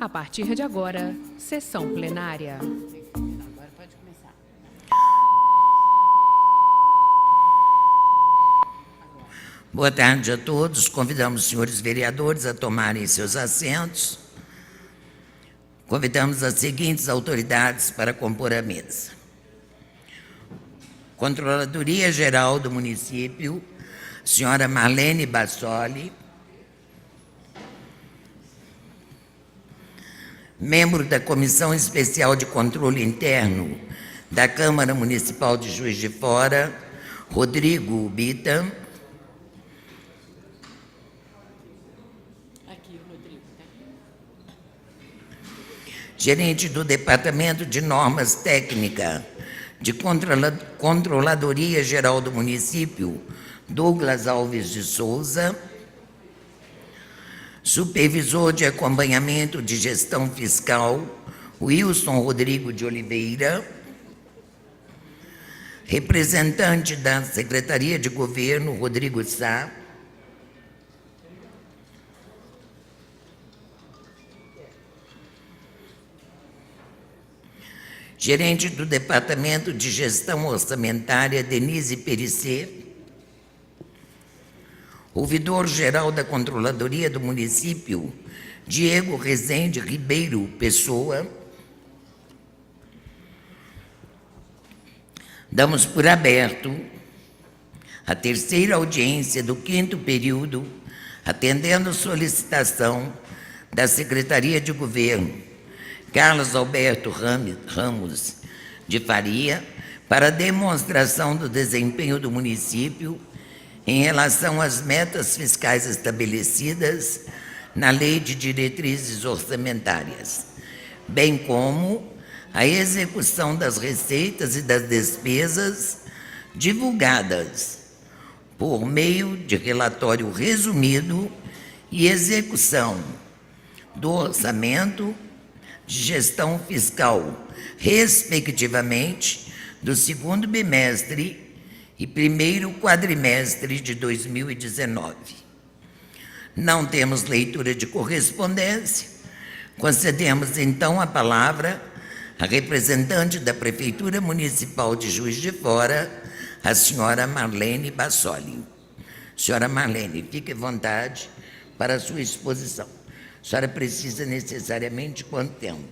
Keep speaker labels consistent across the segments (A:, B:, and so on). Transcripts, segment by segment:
A: A partir de agora, sessão plenária.
B: Agora pode começar.
C: Boa tarde a todos. Convidamos os senhores vereadores a tomarem seus assentos. Convidamos as seguintes autoridades para compor a mesa. Controladoria Geral do Município, senhora Marlene Bassoli. Membro da Comissão Especial de Controle Interno da Câmara Municipal de Juiz de Fora, Rodrigo Ubita.
B: Aqui, Rodrigo.
C: Gerente do Departamento de Normas Técnicas de Controladoria Geral do Município, Douglas Alves de Souza. Supervisor de Acompanhamento de Gestão Fiscal, Wilson Rodrigo de Oliveira. Representante da Secretaria de Governo, Rodrigo Sá. Gerente do Departamento de Gestão Orçamentária, Denise Perissé. Ouvidor-geral da Controladoria do Município, Diego Rezende Ribeiro Pessoa. Damos por aberto a terceira audiência do 5º período, atendendo solicitação da Secretaria de Governo, Carlos Alberto Ramos de Faria, para demonstração do desempenho do município em relação às metas fiscais estabelecidas na Lei de Diretrizes Orçamentárias, bem como a execução das receitas e das despesas divulgadas por meio de relatório resumido e execução do orçamento de gestão fiscal, respectivamente, do 2º bimestre e 1º quadrimestre de 2019. Não temos leitura de correspondência. Concedemos, então, a palavra à representante da Prefeitura Municipal de Juiz de Fora, a senhora Marlene Bassoli. Senhora Marlene, fique à vontade para a sua exposição. A senhora precisa necessariamente quanto tempo?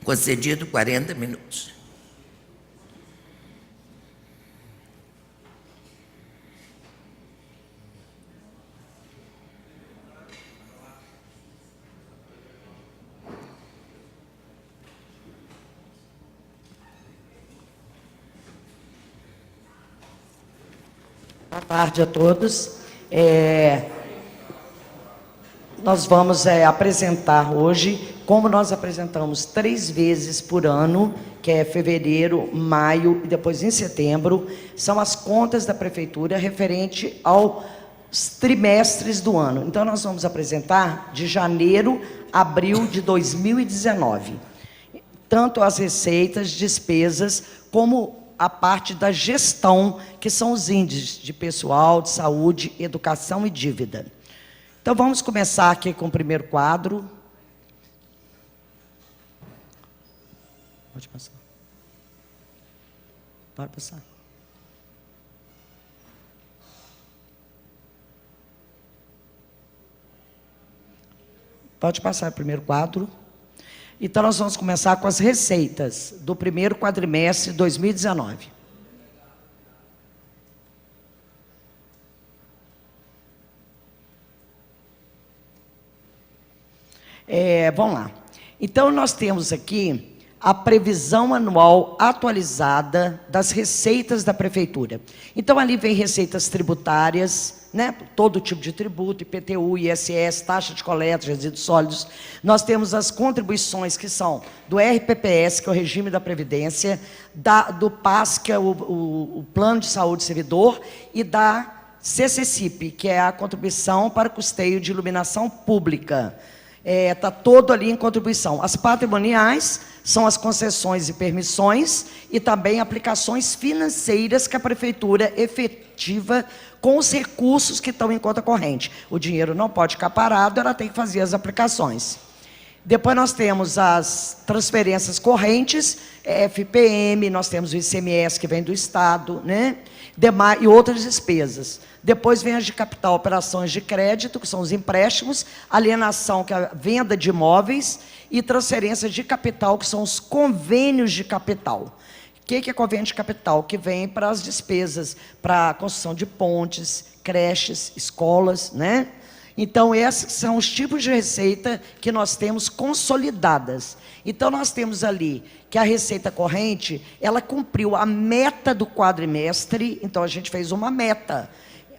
C: Concedido 40 minutos.
D: Boa tarde a todos. Nós vamos apresentar hoje, como nós apresentamos 3 vezes por ano, que é fevereiro, maio e depois em setembro, são as contas da Prefeitura referente aos trimestres do ano. Então, nós vamos apresentar de janeiro a abril de 2019, tanto as receitas, despesas, como a parte da gestão, que são os índices de pessoal, de saúde, educação e dívida. Então, vamos começar aqui com o primeiro quadro. Pode passar. Pode passar. Pode passar o primeiro quadro. Então, nós vamos começar com as receitas do 1º quadrimestre de 2019. Vamos lá. Então, nós temos aqui a previsão anual atualizada das receitas da Prefeitura. Então, ali vem receitas tributárias, né? Todo tipo de tributo, IPTU, ISS, taxa de coleta, resíduos sólidos. Nós temos as contribuições que são do RPPS, que é o regime da Previdência, do PAS, que é o Plano de Saúde Servidor, e da CCCIP, que é a contribuição para custeio de iluminação pública. Está todo ali em contribuição. As patrimoniais são as concessões e permissões e também aplicações financeiras que a prefeitura efetiva com os recursos que estão em conta corrente. O dinheiro não pode ficar parado, ela tem que fazer as aplicações. Depois nós temos as transferências correntes, FPM, nós temos o ICMS que vem do Estado, né? E outras despesas. Depois vem as de capital, operações de crédito, que são os empréstimos, alienação, que é a venda de imóveis, e transferências de capital, que são os convênios de capital. O que é convênio de capital? Que vem para as despesas, para a construção de pontes, creches, escolas, né? Então, esses são os tipos de receita que nós temos consolidadas. Então, nós temos ali que a receita corrente, ela cumpriu a meta do quadrimestre, então a gente fez uma meta.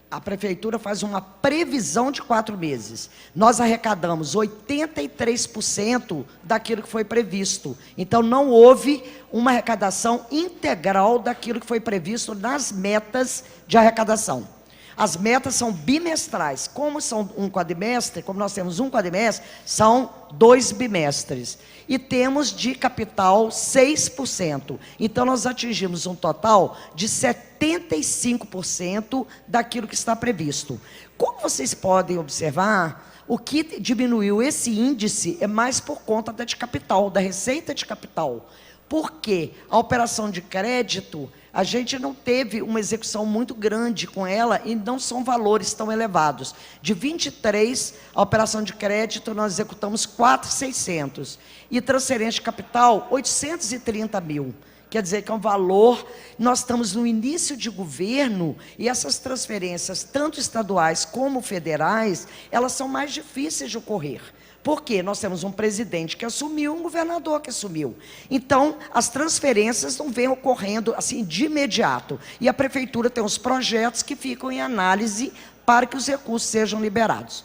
D: A prefeitura faz uma previsão de 4 meses. Nós arrecadamos 83% daquilo que foi previsto. Então, não houve uma arrecadação integral daquilo que foi previsto nas metas de arrecadação. As metas são bimestrais. Como são um quadrimestre, como nós temos um quadrimestre, são 2 bimestres. E temos de capital 6%. Então, nós atingimos um total de 75% daquilo que está previsto. Como vocês podem observar, o que diminuiu esse índice é mais por conta da de capital, da receita de capital. Porque a operação de crédito, a gente não teve uma execução muito grande com ela e não são valores tão elevados. De 23, a operação de crédito, nós executamos 4.600. E transferência de capital, 830 mil. Quer dizer que é um valor, nós estamos no início de governo e essas transferências, tanto estaduais como federais, elas são mais difíceis de ocorrer. Por quê? Nós temos um presidente que assumiu, um governador que assumiu. Então, as transferências não vêm ocorrendo assim de imediato. E a prefeitura tem os projetos que ficam em análise para que os recursos sejam liberados.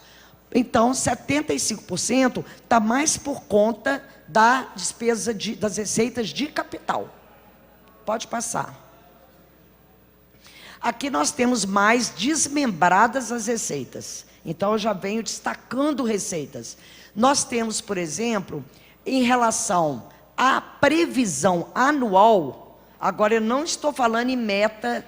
D: Então, 75% está mais por conta da despesa das receitas de capital. Pode passar. Aqui nós temos mais desmembradas as receitas. Então, eu já venho destacando receitas. Nós temos, por exemplo, em relação à previsão anual, agora eu não estou falando em meta,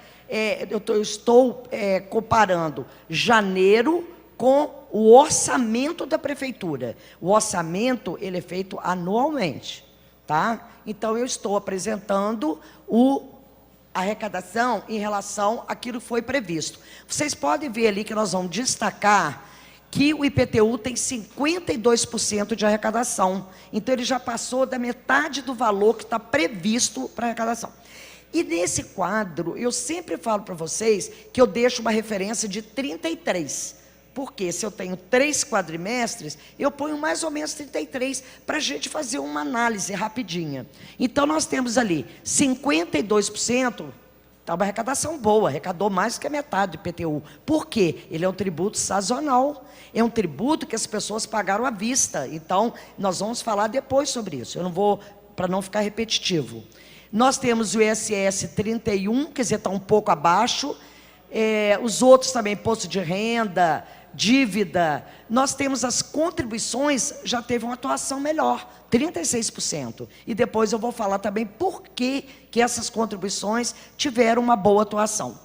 D: eu estou comparando janeiro com o orçamento da prefeitura. O orçamento, ele é feito anualmente, tá? Então, eu estou apresentando a arrecadação em relação àquilo que foi previsto. Vocês podem ver ali que nós vamos destacar que o IPTU tem 52% de arrecadação. Então, ele já passou da metade do valor que está previsto para arrecadação. E nesse quadro, eu sempre falo para vocês que eu deixo uma referência de 33. Porque se eu tenho 3 quadrimestres, eu ponho mais ou menos 33 para a gente fazer uma análise rapidinha. Então, nós temos ali 52%, está uma arrecadação boa, arrecadou mais que a metade do IPTU. Por quê? Ele é um tributo sazonal, é um tributo que as pessoas pagaram à vista. Então, nós vamos falar depois sobre isso, eu não vou, para não ficar repetitivo. Nós temos o ISS 31, quer dizer, está um pouco abaixo, os outros também, imposto de renda, dívida, nós temos as contribuições, já teve uma atuação melhor, 36%. E depois eu vou falar também por que essas contribuições tiveram uma boa atuação.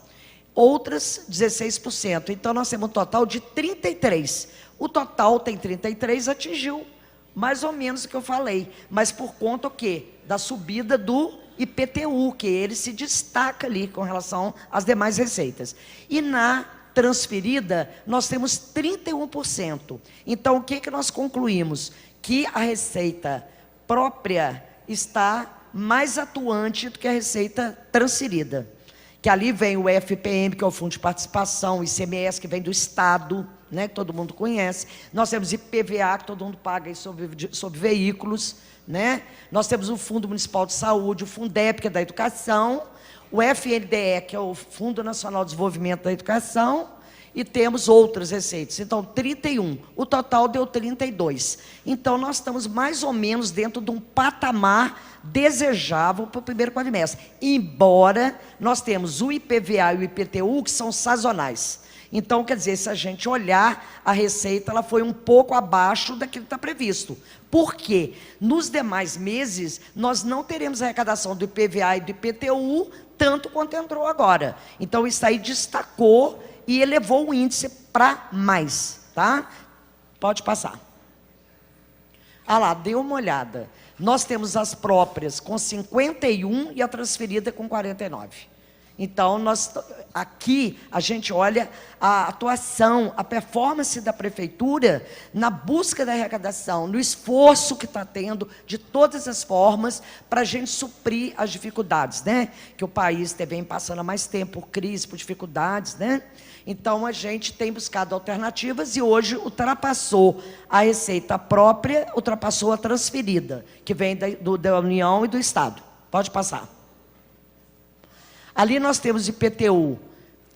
D: Outras, 16%. Então, nós temos um total de 33%. O total tem 33%, atingiu mais ou menos o que eu falei. Mas por conta o quê? Da subida do IPTU, que ele se destaca ali com relação às demais receitas. E na transferida, nós temos 31%. Então, o que nós concluímos? Que a receita própria está mais atuante do que a receita transferida. Que ali vem o FPM, que é o Fundo de Participação, o ICMS, que vem do Estado, né, que todo mundo conhece. Nós temos IPVA, que todo mundo paga aí sobre veículos, né? Nós temos o Fundo Municipal de Saúde, o Fundep, que é da Educação, o FNDE, que é o Fundo Nacional de Desenvolvimento da Educação, e temos outras receitas. Então, 31. O total deu 32. Então, nós estamos mais ou menos dentro de um patamar desejável para o primeiro quadrimestre. Embora nós temos o IPVA e o IPTU, que são sazonais. Então, quer dizer, se a gente olhar, a receita ela foi um pouco abaixo daquilo que está previsto. Por quê? Nos demais meses, nós não teremos arrecadação do IPVA e do IPTU, tanto quanto entrou agora. Então, isso aí destacou e elevou o índice para mais, tá? Pode passar. Ah lá, dê uma olhada. Nós temos as próprias com 51 e a transferida com 49. Então, aqui a gente olha a atuação, a performance da prefeitura na busca da arrecadação, no esforço que está tendo de todas as formas para a gente suprir as dificuldades, né? Que o país vem passando há mais tempo por crise, por dificuldades, né? Então, a gente tem buscado alternativas e hoje ultrapassou a receita própria, ultrapassou a transferida, que vem da União e do Estado. Pode passar. Ali nós temos IPTU.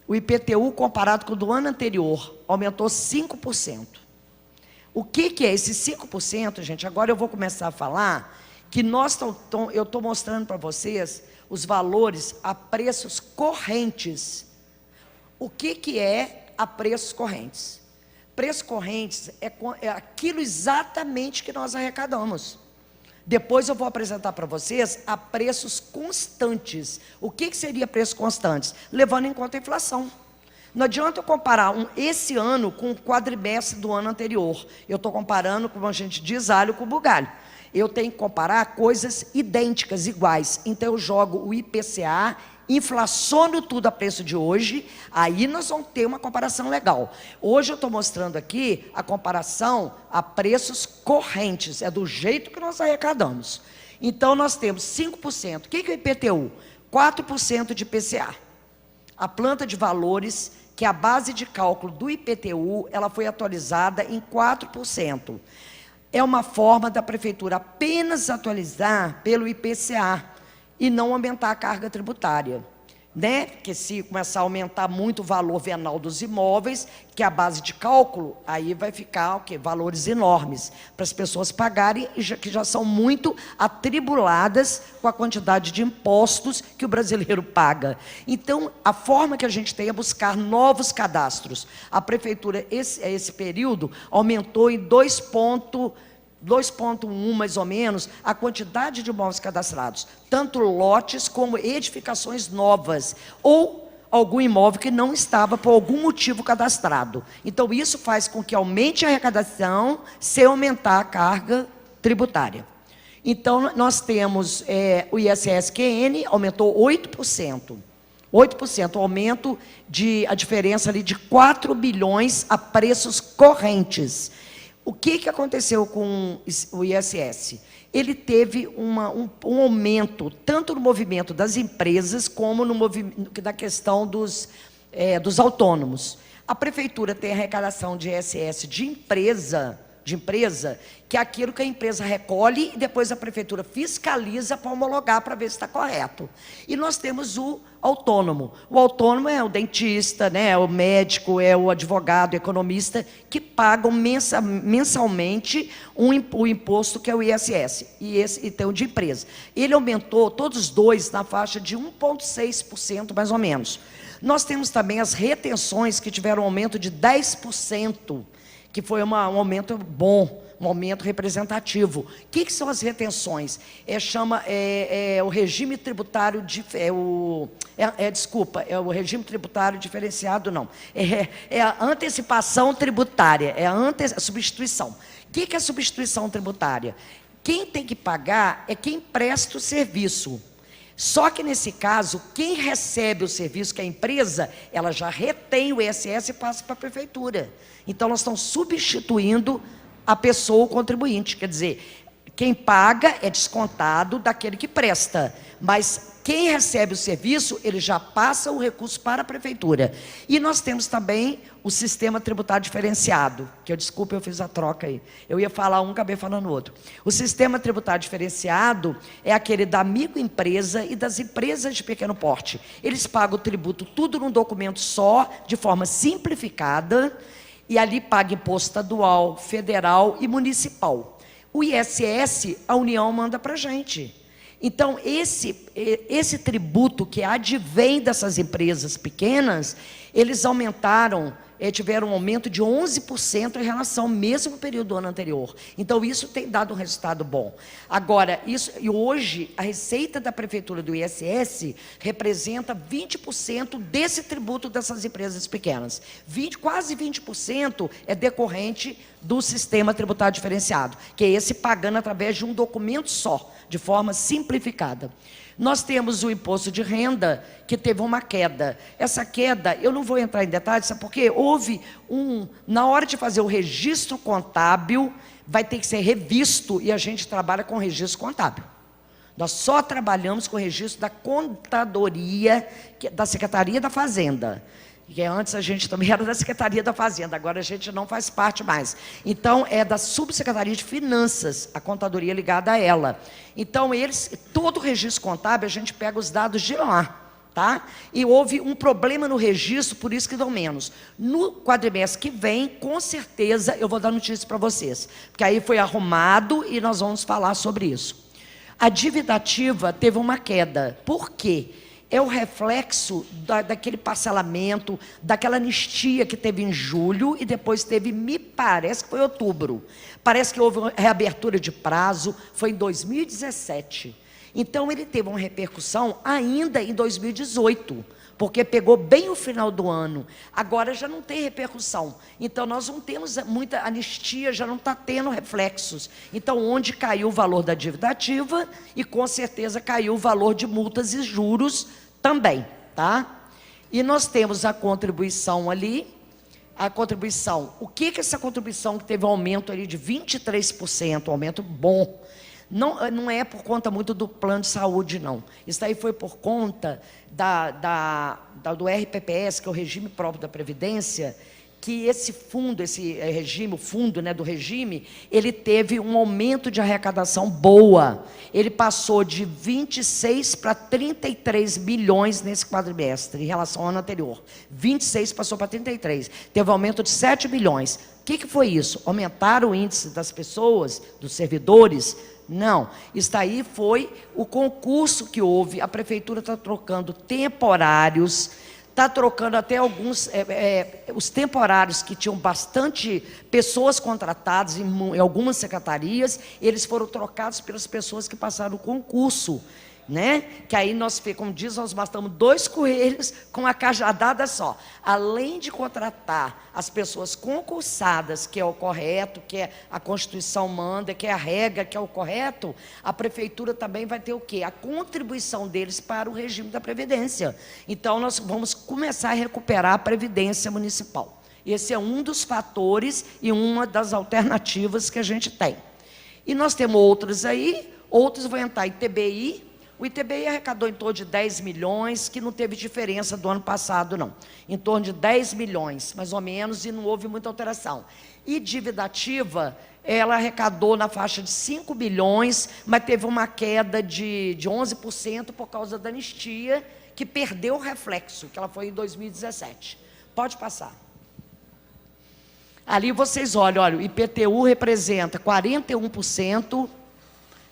D: O IPTU, comparado com o do ano anterior, aumentou 5%. O que é esse 5%, gente? Agora eu vou começar a falar que eu estou mostrando para vocês os valores a preços correntes. O que é a preços correntes? Preços correntes é aquilo exatamente que nós arrecadamos. Depois eu vou apresentar para vocês a preços constantes. O que seria preços constantes? Levando em conta a inflação. Não adianta eu comparar esse ano com o quadrimestre do ano anterior. Eu estou comparando, como a gente diz, alho com bugalho. Eu tenho que comparar coisas idênticas, iguais. Então eu jogo o IPCA, inflaciono tudo a preço de hoje, aí nós vamos ter uma comparação legal. Hoje eu estou mostrando aqui a comparação a preços correntes, é do jeito que nós arrecadamos. Então nós temos 5%. O que é o IPTU? 4% de IPCA. A planta de valores, que é a base de cálculo do IPTU, ela foi atualizada em 4%. É uma forma da prefeitura apenas atualizar pelo IPCA, e não aumentar a carga tributária, né? Porque se começar a aumentar muito o valor venal dos imóveis, que é a base de cálculo, aí vai ficar o quê? Valores enormes para as pessoas pagarem, que já são muito atribuladas com a quantidade de impostos que o brasileiro paga. Então, a forma que a gente tem é buscar novos cadastros. A prefeitura, esse período, aumentou em 2,1 mais ou menos, a quantidade de imóveis cadastrados, tanto lotes como edificações novas, ou algum imóvel que não estava por algum motivo cadastrado. Então, isso faz com que aumente a arrecadação sem aumentar a carga tributária. Então, nós temos o ISS-QN, aumentou 8%. 8%, aumento a diferença ali de 4 bilhões a preços correntes. O que aconteceu com o ISS? Ele teve um aumento, tanto no movimento das empresas, como na questão dos autônomos. A prefeitura tem arrecadação de ISS de empresa, que é aquilo que a empresa recolhe e depois a prefeitura fiscaliza para homologar para ver se está correto. E nós temos o autônomo. O autônomo é o dentista, né, é o médico, é o advogado, o economista, que pagam mensalmente o imposto que é o ISS, e tem o de empresa. Ele aumentou, todos os dois, na faixa de 1,6% mais ou menos. Nós temos também as retenções, que tiveram um aumento de 10%, que foi um aumento bom, um aumento representativo. O que são as retenções? O regime tributário o regime tributário diferenciado, não. É a antecipação tributária, é a substituição. O que é a substituição tributária? Quem tem que pagar é quem presta o serviço. Só que, nesse caso, quem recebe o serviço, que é a empresa, ela já retém o ISS e passa para a prefeitura. Então, nós estamos substituindo a pessoa, o contribuinte. Quer dizer, quem paga é descontado daquele que presta, mas quem recebe o serviço, ele já passa o recurso para a prefeitura. E nós temos também o sistema tributário diferenciado, que eu fiz a troca aí. Eu ia falar um, acabei falando outro. O sistema tributário diferenciado é aquele da microempresa e das empresas de pequeno porte. Eles pagam o tributo tudo num documento só, de forma simplificada, e ali paga imposto estadual, federal e municipal. O ISS, a União manda para a gente. Então, esse tributo que advém dessas empresas pequenas, eles aumentaram tiveram um aumento de 11% em relação ao mesmo período do ano anterior. Então, isso tem dado um resultado bom. Agora, e hoje, a receita da Prefeitura do ISS representa 20% desse tributo dessas empresas pequenas. Quase 20% é decorrente do sistema tributário diferenciado, que é esse pagando através de um documento só, de forma simplificada. Nós temos o imposto de renda, que teve uma queda. Essa queda, eu não vou entrar em detalhes, sabe por quê? Houve na hora de fazer o registro contábil, vai ter que ser revisto, e a gente trabalha com registro contábil. Nós só trabalhamos com o registro da contadoria, da Secretaria da Fazenda. Que antes a gente também era da Secretaria da Fazenda, agora a gente não faz parte mais. Então, é da Subsecretaria de Finanças, a contadoria ligada a ela. Então, todo o registro contábil, a gente pega os dados de lá, tá? E houve um problema no registro, por isso que dão menos. No quadrimestre que vem, com certeza, eu vou dar notícia para vocês, porque aí foi arrumado e nós vamos falar sobre isso. A dívida ativa teve uma queda. Por quê? É o reflexo daquele parcelamento, daquela anistia que teve em julho e depois teve, me parece que foi outubro. Parece que houve uma reabertura de prazo, foi em 2017. Então, ele teve uma repercussão ainda em 2018, porque pegou bem o final do ano. Agora já não tem repercussão. Então, nós não temos muita anistia, já não está tendo reflexos. Então, onde caiu o valor da dívida ativa e, com certeza, caiu o valor de multas e juros também, tá? E nós temos a contribuição ali, o que é essa contribuição que teve um aumento ali de 23%, um aumento bom? Não é por conta muito do plano de saúde, não. Isso aí foi por conta do RPPS, que é o regime próprio da Previdência, que esse fundo, o fundo, né, do regime, ele teve um aumento de arrecadação boa. Ele passou de 26 para 33 bilhões nesse quadrimestre, em relação ao ano anterior. 26 passou para 33. Teve um aumento de 7 bilhões. O que foi isso? Aumentaram o índice das pessoas, dos servidores? Não, isso aí foi o concurso que houve. A prefeitura está trocando temporários, está trocando até alguns, os temporários que tinham bastante pessoas contratadas em algumas secretarias, eles foram trocados pelas pessoas que passaram o concurso, né? Que aí nós, como diz, nós matamos 2 coelhos com uma cajadada só. Além de contratar as pessoas concursadas, que é o correto, que a Constituição manda, que é a regra, que é o correto, a prefeitura também vai ter o quê? A contribuição deles para o regime da Previdência. Então, nós vamos começar a recuperar a Previdência Municipal. Esse é um dos fatores e uma das alternativas que a gente tem. E nós temos outros aí, outros vão entrar em ITBI. O ITBI arrecadou em torno de 10 milhões, que não teve diferença do ano passado, não. Em torno de 10 milhões, mais ou menos, e não houve muita alteração. E dívida ativa, ela arrecadou na faixa de 5 bilhões, mas teve uma queda de 11% por causa da anistia, que perdeu o reflexo, que ela foi em 2017. Pode passar. Ali vocês olham, o IPTU representa 41%,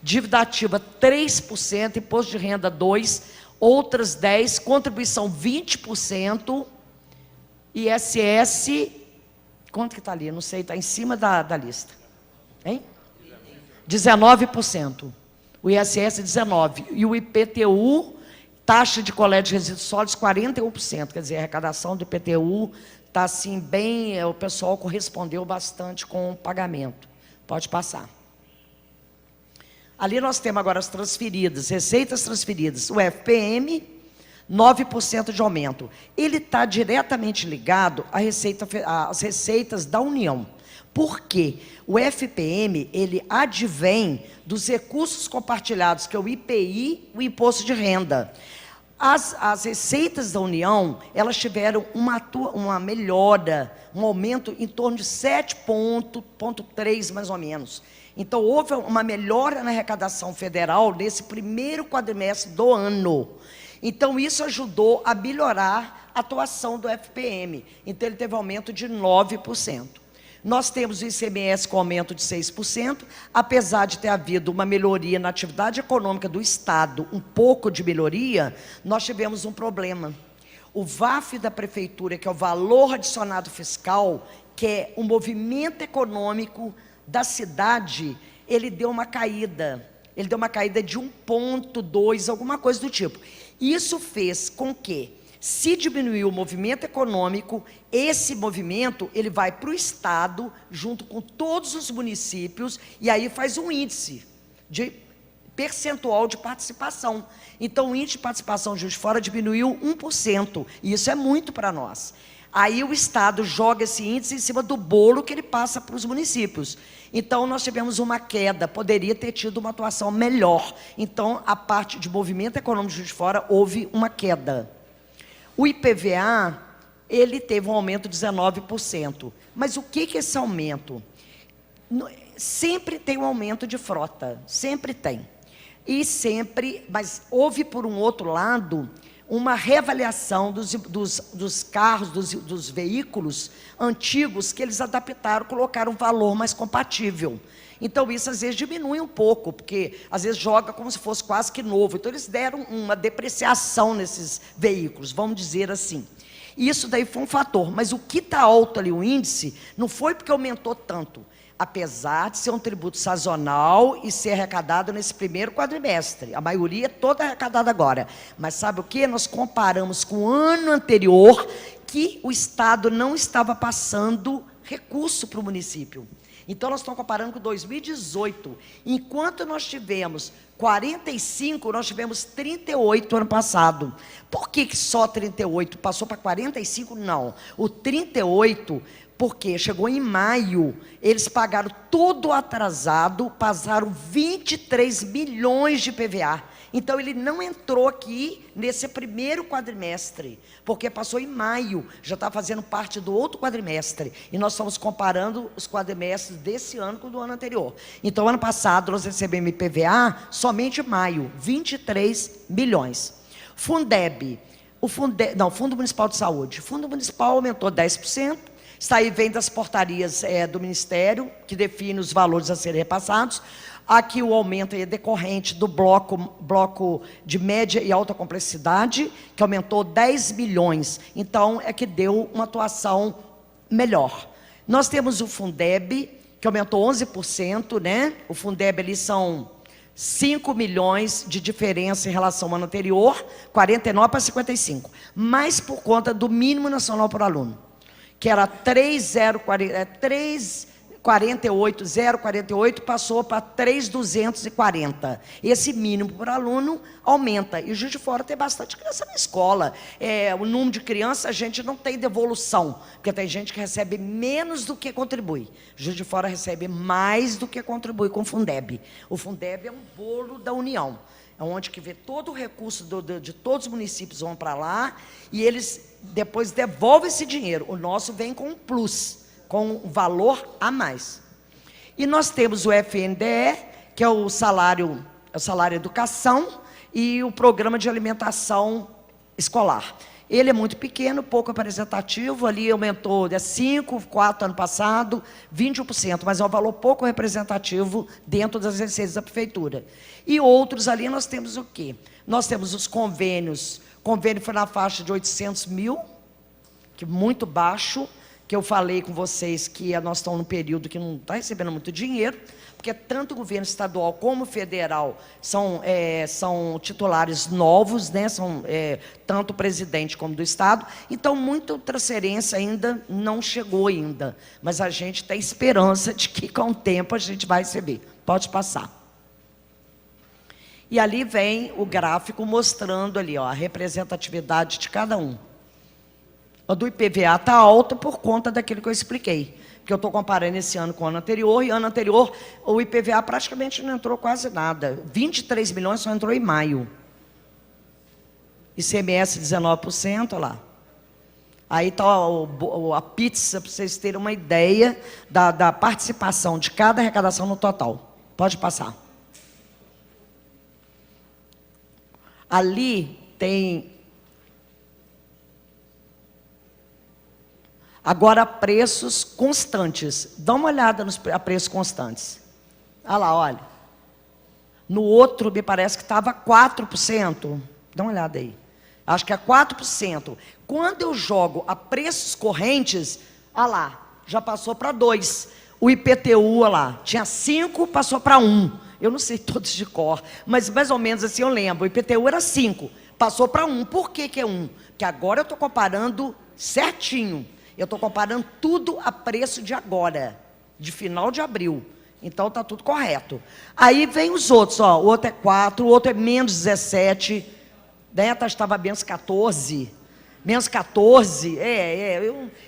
D: dívida ativa 3%, imposto de renda 2%, outras 10%, contribuição 20%, ISS, quanto que está ali? Não sei, está em cima da lista. Hein? 19%. O ISS 19%. E o IPTU, taxa de coleta de resíduos sólidos, 41%. Quer dizer, a arrecadação do IPTU está assim bem, o pessoal correspondeu bastante com o pagamento. Pode passar. Ali nós temos agora as transferidas, receitas transferidas. O FPM, 9% de aumento. Ele está diretamente ligado às receitas da União. Por quê? O FPM, ele advém dos recursos compartilhados, que é o IPI, o Imposto de Renda. As receitas da União, elas tiveram uma melhora, um aumento em torno de 7,3 mais ou menos. Então, houve uma melhora na arrecadação federal nesse primeiro quadrimestre do ano. Então, isso ajudou a melhorar a atuação do FPM. Então, ele teve aumento de 9%. Nós temos o ICMS com aumento de 6%, apesar de ter havido uma melhoria na atividade econômica do Estado, um pouco de melhoria, nós tivemos um problema. O VAF da prefeitura, que é o valor adicionado fiscal, que é o movimento econômico da cidade, ele deu uma caída. Ele deu uma caída de 1,2, alguma coisa do tipo. Isso fez com que, se diminuir o movimento econômico, esse movimento ele vai para o Estado, junto com todos os municípios, e aí faz um índice de percentual de participação. Então, o índice de participação de Juiz de Fora diminuiu 1%, e isso é muito para nós. Aí o Estado joga esse índice em cima do bolo que ele passa para os municípios. Então, nós tivemos uma queda, poderia ter tido uma atuação melhor. Então, a parte de movimento econômico de Juiz de Fora, houve uma queda. O IPVA, ele teve um aumento de 19%. Mas o que é esse aumento? Sempre tem um aumento de frota, sempre tem. E sempre, mas houve, por um outro lado, uma reavaliação dos carros, dos veículos antigos, que eles adaptaram, colocaram um valor mais compatível. Então, isso às vezes diminui um pouco, porque às vezes joga como se fosse quase que novo. Então, eles deram uma depreciação nesses veículos, vamos dizer assim. Isso daí foi um fator, mas o que está alto ali, o índice, não foi porque aumentou tanto, apesar de ser um tributo sazonal e ser arrecadado nesse primeiro quadrimestre. A maioria é toda arrecadada agora. Mas sabe o que? Nós comparamos com o ano anterior, que o Estado não estava passando recurso para o município. Então, nós estamos comparando com 2018. Enquanto nós tivemos 45, nós tivemos 38 ano passado. Por que só 38? Passou para 45? Não. O 38... porque chegou em maio, eles pagaram todo atrasado, passaram 23 milhões de PVA. Então, ele não entrou aqui nesse primeiro quadrimestre, porque passou em maio, já está fazendo parte do outro quadrimestre. E nós estamos comparando os quadrimestres desse ano com o do ano anterior. Então, ano passado, nós recebemos PVA somente em maio, 23 milhões. Fundeb, Fundo Municipal de Saúde. O Fundo Municipal aumentou 10%. Isso aí vem das portarias do Ministério, que define os valores a serem repassados. Aqui o aumento é decorrente do bloco de média e alta complexidade, que aumentou 10 milhões. Então, é que deu uma atuação melhor. Nós temos o Fundeb, que aumentou 11%, né? O Fundeb ali são 5 milhões de diferença em relação ao ano anterior, 49 para 55. Mas por conta do mínimo nacional por aluno, que era 0,48, passou para 3.240. Esse mínimo por aluno aumenta. E o Juiz de Fora tem bastante criança na escola. O número de crianças, a gente não tem devolução, porque tem gente que recebe menos do que contribui. O Juiz de Fora recebe mais do que contribui com o Fundeb. O Fundeb é um bolo da União. É onde que vê todo o recurso de todos os municípios vão para lá, e eles depois devolvem esse dinheiro. O nosso vem com um plus, com um valor a mais. E nós temos o FNDE, que é o salário educação, e o programa de alimentação escolar. Ele é muito pequeno, pouco representativo, ali aumentou de 5,4 ano passado, 21%, mas é um valor pouco representativo dentro das receitas da prefeitura. E outros ali nós temos o quê? Nós temos os convênios. O convênio foi na faixa de 800 mil, que é muito baixo, que eu falei com vocês que nós estamos num período que não está recebendo muito dinheiro, porque tanto o governo estadual como o federal são titulares novos, né? São tanto o presidente como do Estado, então muita transferência ainda não chegou ainda, mas a gente tem esperança de que com o tempo a gente vai receber. Pode passar. E ali vem o gráfico mostrando ali, ó, a representatividade de cada um. A do IPVA está alta por conta daquilo que eu expliquei, porque eu estou comparando esse ano com o ano anterior, e ano anterior o IPVA praticamente não entrou quase nada. 23 milhões só entrou em maio. ICMS 19%, olha lá. Aí está a pizza, para vocês terem uma ideia da participação de cada arrecadação no total. Pode passar. Ali tem... Agora, preços constantes. Dá uma olhada a preços constantes. Olha lá, olha. No outro, me parece que estava 4%. Dá uma olhada aí. Acho que é 4%. Quando eu jogo a preços correntes, olha lá, já passou para 2%. O IPTU, olha lá, tinha 5%, passou para 1%. Eu não sei todos de cor, mas mais ou menos assim eu lembro. O IPTU era 5%, passou para 1%. Por que que é 1%? Porque agora eu estou comparando certinho. Eu estou comparando tudo a preço de agora, de final de abril. Então está tudo correto. Aí vem os outros, ó, o outro é 4%, o outro é menos 17%, né? Estava menos 14%. Menos 14,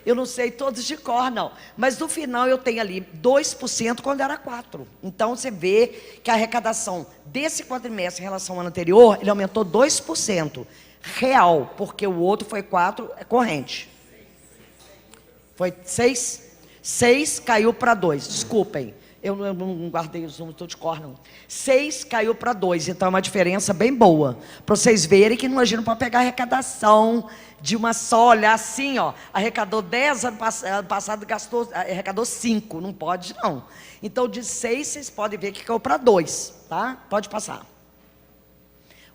D: eu não sei todos de cor, não. Mas no final eu tenho ali 2% quando era 4%. Então você vê que a arrecadação desse quadrimestre em relação ao ano anterior, ele aumentou 2%. Real, porque o outro foi 4%, é corrente. Foi 6%? 6% caiu para 2%, desculpem. Eu não guardei os números todos de cor, não. 6 caiu para 2, então é uma diferença bem boa. Para vocês verem que não agiram para pegar a arrecadação de uma só, olhar assim, ó. Arrecadou 10, ano passado arrecadou 5, não pode não. Então de 6 vocês podem ver que caiu para 2, tá? Pode passar.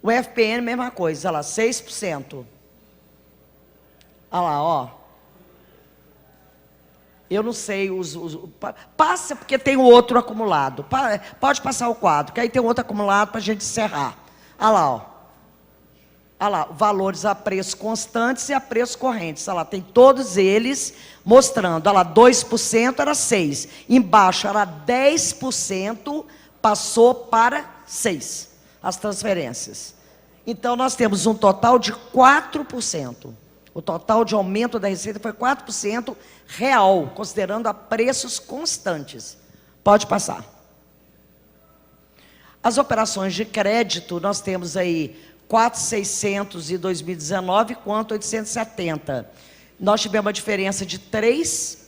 D: O FPN, mesma coisa, olha lá, 6%. Olha lá, ó. Eu não sei, passa porque tem o outro acumulado. Pode passar o quadro, que aí tem outro acumulado para a gente encerrar. Olha lá, ó. Olha lá, valores a preços constantes e a preços correntes. Olha lá, tem todos eles mostrando. Olha lá, 2% era 6%. Embaixo era 10%, passou para 6%. As transferências. Então, nós temos um total de 4%. O total de aumento da receita foi 4% real, considerando a preços constantes. Pode passar. As operações de crédito, nós temos aí 4.600 em 2019, quanto 870. Nós tivemos uma diferença de 3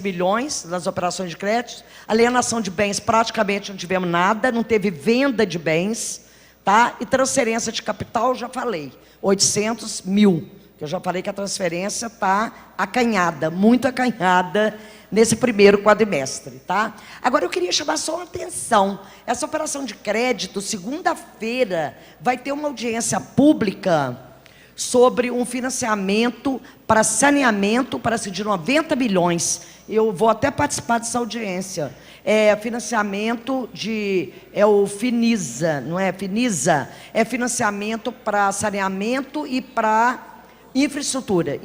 D: milhões nas operações de crédito. Alienação de bens, praticamente não tivemos nada, não teve venda de bens, tá? E transferência de capital, já falei. 800 mil, que eu já falei que a transferência está acanhada, muito acanhada nesse primeiro quadrimestre, tá? Agora eu queria chamar só a atenção, essa operação de crédito, segunda-feira, vai ter uma audiência pública sobre um financiamento para saneamento, para de 90 milhões, eu vou até participar dessa audiência, financiamento é o Finisa, não é? Finisa, é financiamento para saneamento e para infraestrutura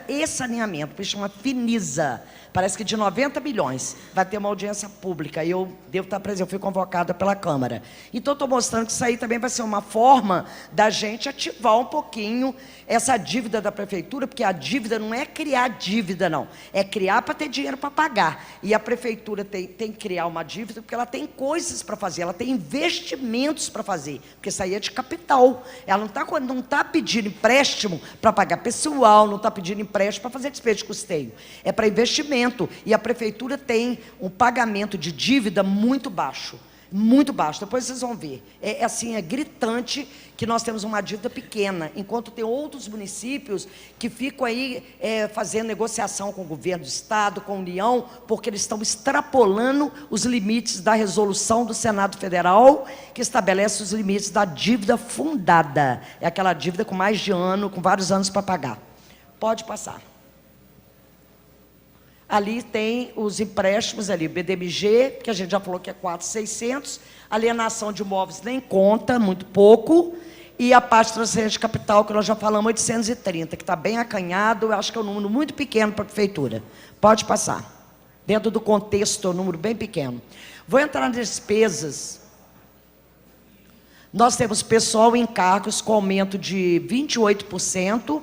D: e saneamento, que chama Finisa, parece que de 90 milhões, vai ter uma audiência pública, e eu devo estar presente, eu fui convocada pela Câmara. Então, estou mostrando que isso aí também vai ser uma forma da gente ativar um pouquinho essa dívida da Prefeitura, porque a dívida não é criar dívida, não, é criar para ter dinheiro para pagar, e a Prefeitura tem que criar uma dívida, porque ela tem coisas para fazer, ela tem investimentos para fazer, porque isso aí é de capital, ela não está pedindo empréstimo para pagar pessoal, não está pedindo empréstimo para fazer despesa de custeio, é para investimento. E a Prefeitura tem um pagamento de dívida muito baixo, depois vocês vão ver, é gritante que nós temos uma dívida pequena, enquanto tem outros municípios que ficam aí fazendo negociação com o governo do estado, com a União, porque eles estão extrapolando os limites da resolução do Senado Federal, que estabelece os limites da dívida fundada, é aquela dívida com mais de ano, com vários anos para pagar. Pode passar. Ali tem os empréstimos, ali, BDMG, que a gente já falou que é 4.600, alienação de imóveis nem conta, muito pouco, e a parte de transferência de capital, que nós já falamos, 830, que está bem acanhado, eu acho que é um número muito pequeno para a Prefeitura. Pode passar. Dentro do contexto, é um número bem pequeno. Vou entrar nas despesas. Nós temos pessoal em cargos com aumento de 28%,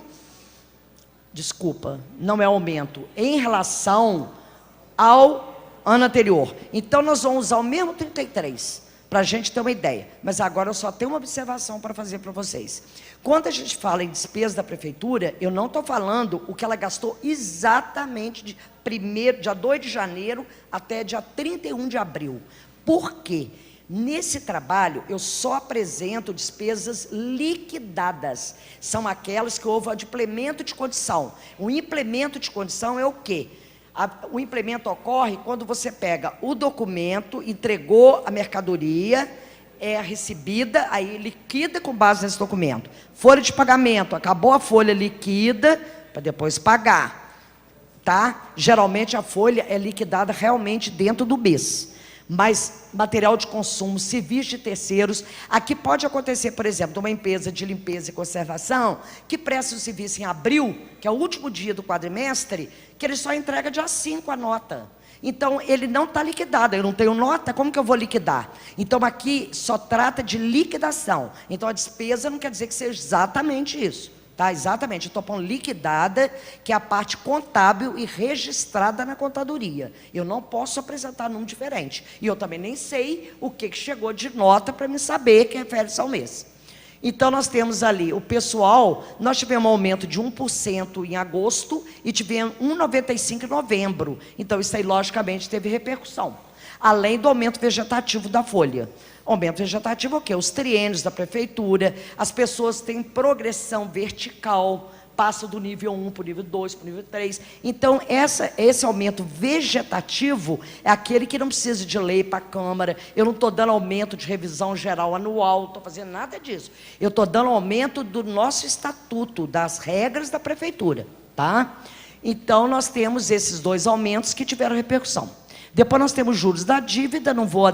D: desculpa, não é aumento, em relação ao ano anterior. Então, nós vamos usar o mesmo 33, para a gente ter uma ideia. Mas agora eu só tenho uma observação para fazer para vocês. Quando a gente fala em despesa da Prefeitura, eu não estou falando o que ela gastou exatamente de dia 2 de janeiro até dia 31 de abril. Por quê? Nesse trabalho, eu só apresento despesas liquidadas. São aquelas que houve o implemento de condição. O implemento de condição é o quê? O implemento ocorre quando você pega o documento, entregou a mercadoria, é recebida, aí liquida com base nesse documento. Folha de pagamento, acabou a folha, liquida para depois pagar, tá? Geralmente a folha é liquidada realmente dentro do mês. Mas material de consumo, serviços de terceiros, aqui pode acontecer, por exemplo, de uma empresa de limpeza e conservação que presta o serviço em abril, que é o último dia do quadrimestre, que ele só entrega dia 5 a nota. Então, ele não está liquidado, eu não tenho nota, como que eu vou liquidar? Então, aqui só trata de liquidação. Então, a despesa não quer dizer que seja exatamente isso. Tá, exatamente, eu estou pondo liquidada, que é a parte contábil e registrada na contadoria. Eu não posso apresentar número diferente. E eu também nem sei o que chegou de nota para me saber que refere-se ao mês. Então, nós temos ali o pessoal, nós tivemos um aumento de 1% em agosto e tivemos 1,95% em novembro. Então, isso aí, logicamente, teve repercussão. Além do aumento vegetativo da folha. Aumento vegetativo é o quê? Os triênios da prefeitura, as pessoas têm progressão vertical, passam do nível 1 para o nível 2, para o nível 3. Então, esse aumento vegetativo é aquele que não precisa de lei para a Câmara. Eu não estou dando aumento de revisão geral anual, não estou fazendo nada disso. Eu estou dando aumento do nosso estatuto, das regras da prefeitura, tá? Então, nós temos esses dois aumentos que tiveram repercussão. Depois nós temos juros da dívida, não vou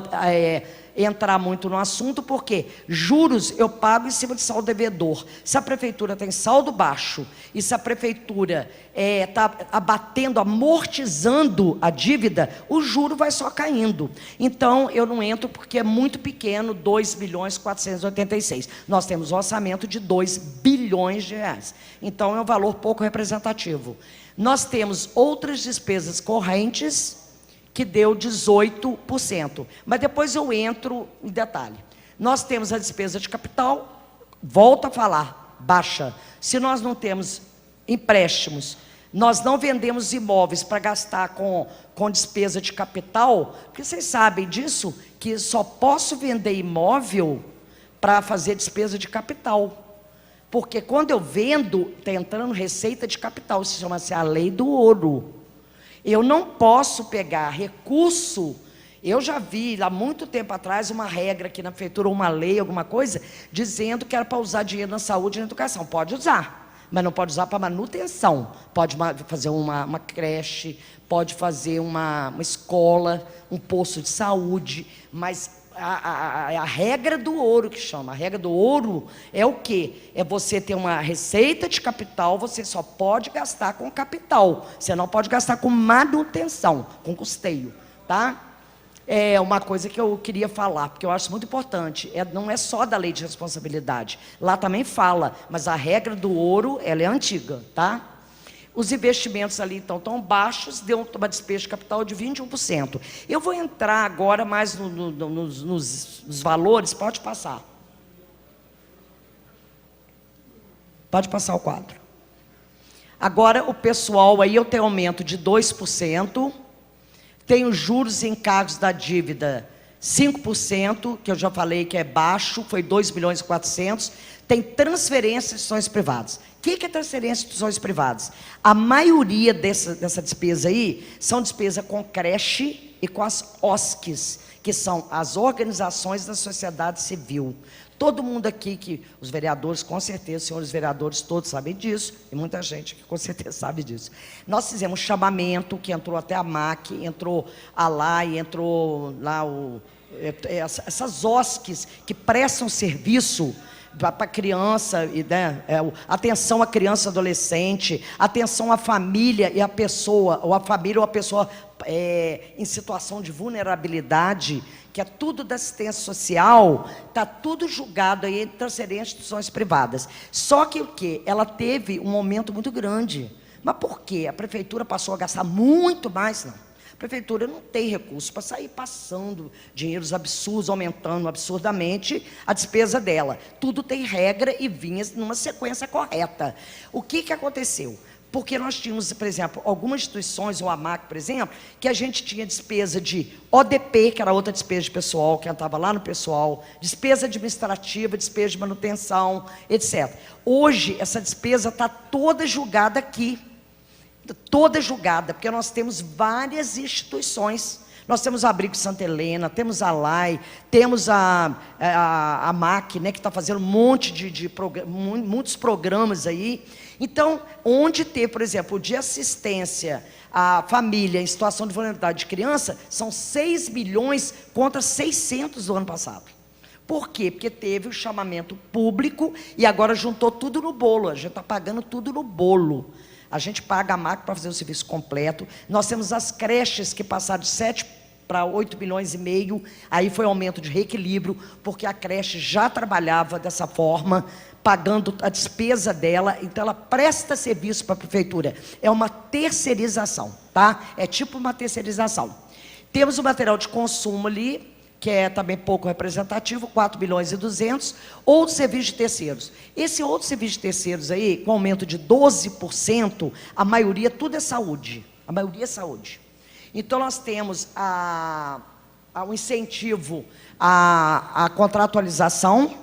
D: entrar muito no assunto, porque juros eu pago em cima de saldo devedor. Se a prefeitura tem saldo baixo, e se a prefeitura está abatendo, amortizando a dívida, o juro vai só caindo. Então, eu não entro porque é muito pequeno, 2.486. Nós temos um orçamento de 2 bilhões de reais. Então, é um valor pouco representativo. Nós temos outras despesas correntes, que deu 18%. Mas depois eu entro em detalhe. Nós temos a despesa de capital, volto a falar, baixa. Se nós não temos empréstimos, nós não vendemos imóveis para gastar com despesa de capital, porque vocês sabem disso, que só posso vender imóvel para fazer despesa de capital. Porque quando eu vendo, está entrando receita de capital, isso chama-se a lei do ouro. Eu não posso pegar recurso. Eu já vi, há muito tempo atrás, uma regra aqui na prefeitura, uma lei, alguma coisa, dizendo que era para usar dinheiro na saúde e na educação. Pode usar, mas não pode usar para manutenção. Pode fazer uma creche, pode fazer uma escola, um posto de saúde, mas a regra do ouro, que chama, a regra do ouro é o quê? É você ter uma receita de capital, você só pode gastar com capital, você não pode gastar com manutenção, com custeio, tá? É uma coisa que eu queria falar, porque eu acho muito importante, não é só da lei de responsabilidade, lá também fala, mas a regra do ouro, ela é antiga, tá? Os investimentos ali então tão baixos, deu uma despesa de capital de 21%. Eu vou entrar agora mais nos valores, pode passar. Pode passar o quadro. Agora, o pessoal aí, eu tenho aumento de 2%, tenho juros e encargos da dívida 5%, que eu já falei que é baixo, foi 2.400.000, tem transferências de instituições privadas. O que é transferência de instituições privadas? A maioria dessa despesa aí são despesa com creche e com as OSCs, que são as organizações da sociedade civil. Todo mundo aqui, os vereadores, com certeza, os senhores vereadores todos sabem disso, e muita gente que com certeza sabe disso. Nós fizemos chamamento, que entrou até a MAC, entrou a LAI, entrou lá essas OSCs que prestam serviço para criança, né, atenção à criança e adolescente, atenção à família e à pessoa, ou à família ou à pessoa em situação de vulnerabilidade, que é tudo da assistência social, está tudo julgado aí em transferência de instituições privadas. Só que o quê? Ela teve um aumento muito grande. Mas por quê? A prefeitura passou a gastar muito mais, não. A prefeitura não tem recurso para sair passando dinheiros absurdos, aumentando absurdamente a despesa dela. Tudo tem regra e vinha numa sequência correta. O que aconteceu? Porque nós tínhamos, por exemplo, algumas instituições, ou a MAC, por exemplo, que a gente tinha despesa de ODP, que era outra despesa de pessoal, que estava lá no pessoal, despesa administrativa, despesa de manutenção, etc. Hoje, essa despesa está toda julgada aqui. Toda julgada, porque nós temos várias instituições. Nós temos a Abrigo Santa Helena, temos a LAI, temos a MAC, né, que está fazendo um monte muitos programas aí. Então, onde ter, por exemplo, de assistência à família em situação de vulnerabilidade de criança, são 6 milhões contra 600 do ano passado. Por quê? Porque teve o chamamento público e agora juntou tudo no bolo. A gente está pagando tudo no bolo. A gente paga a MAC para fazer o serviço completo. Nós temos as creches que passaram de 7 para 8 milhões e meio. Aí foi aumento de reequilíbrio, porque a creche já trabalhava dessa forma, pagando a despesa dela. Então, ela presta serviço para a prefeitura. É uma terceirização, tá? É tipo uma terceirização. Temos o material de consumo ali, que é também pouco representativo, 4 bilhões e 200, outros serviços de terceiros. Esse outro serviço de terceiros aí, com aumento de 12%, a maioria, tudo é saúde. A maioria é saúde. Então, nós temos o incentivo à contratualização,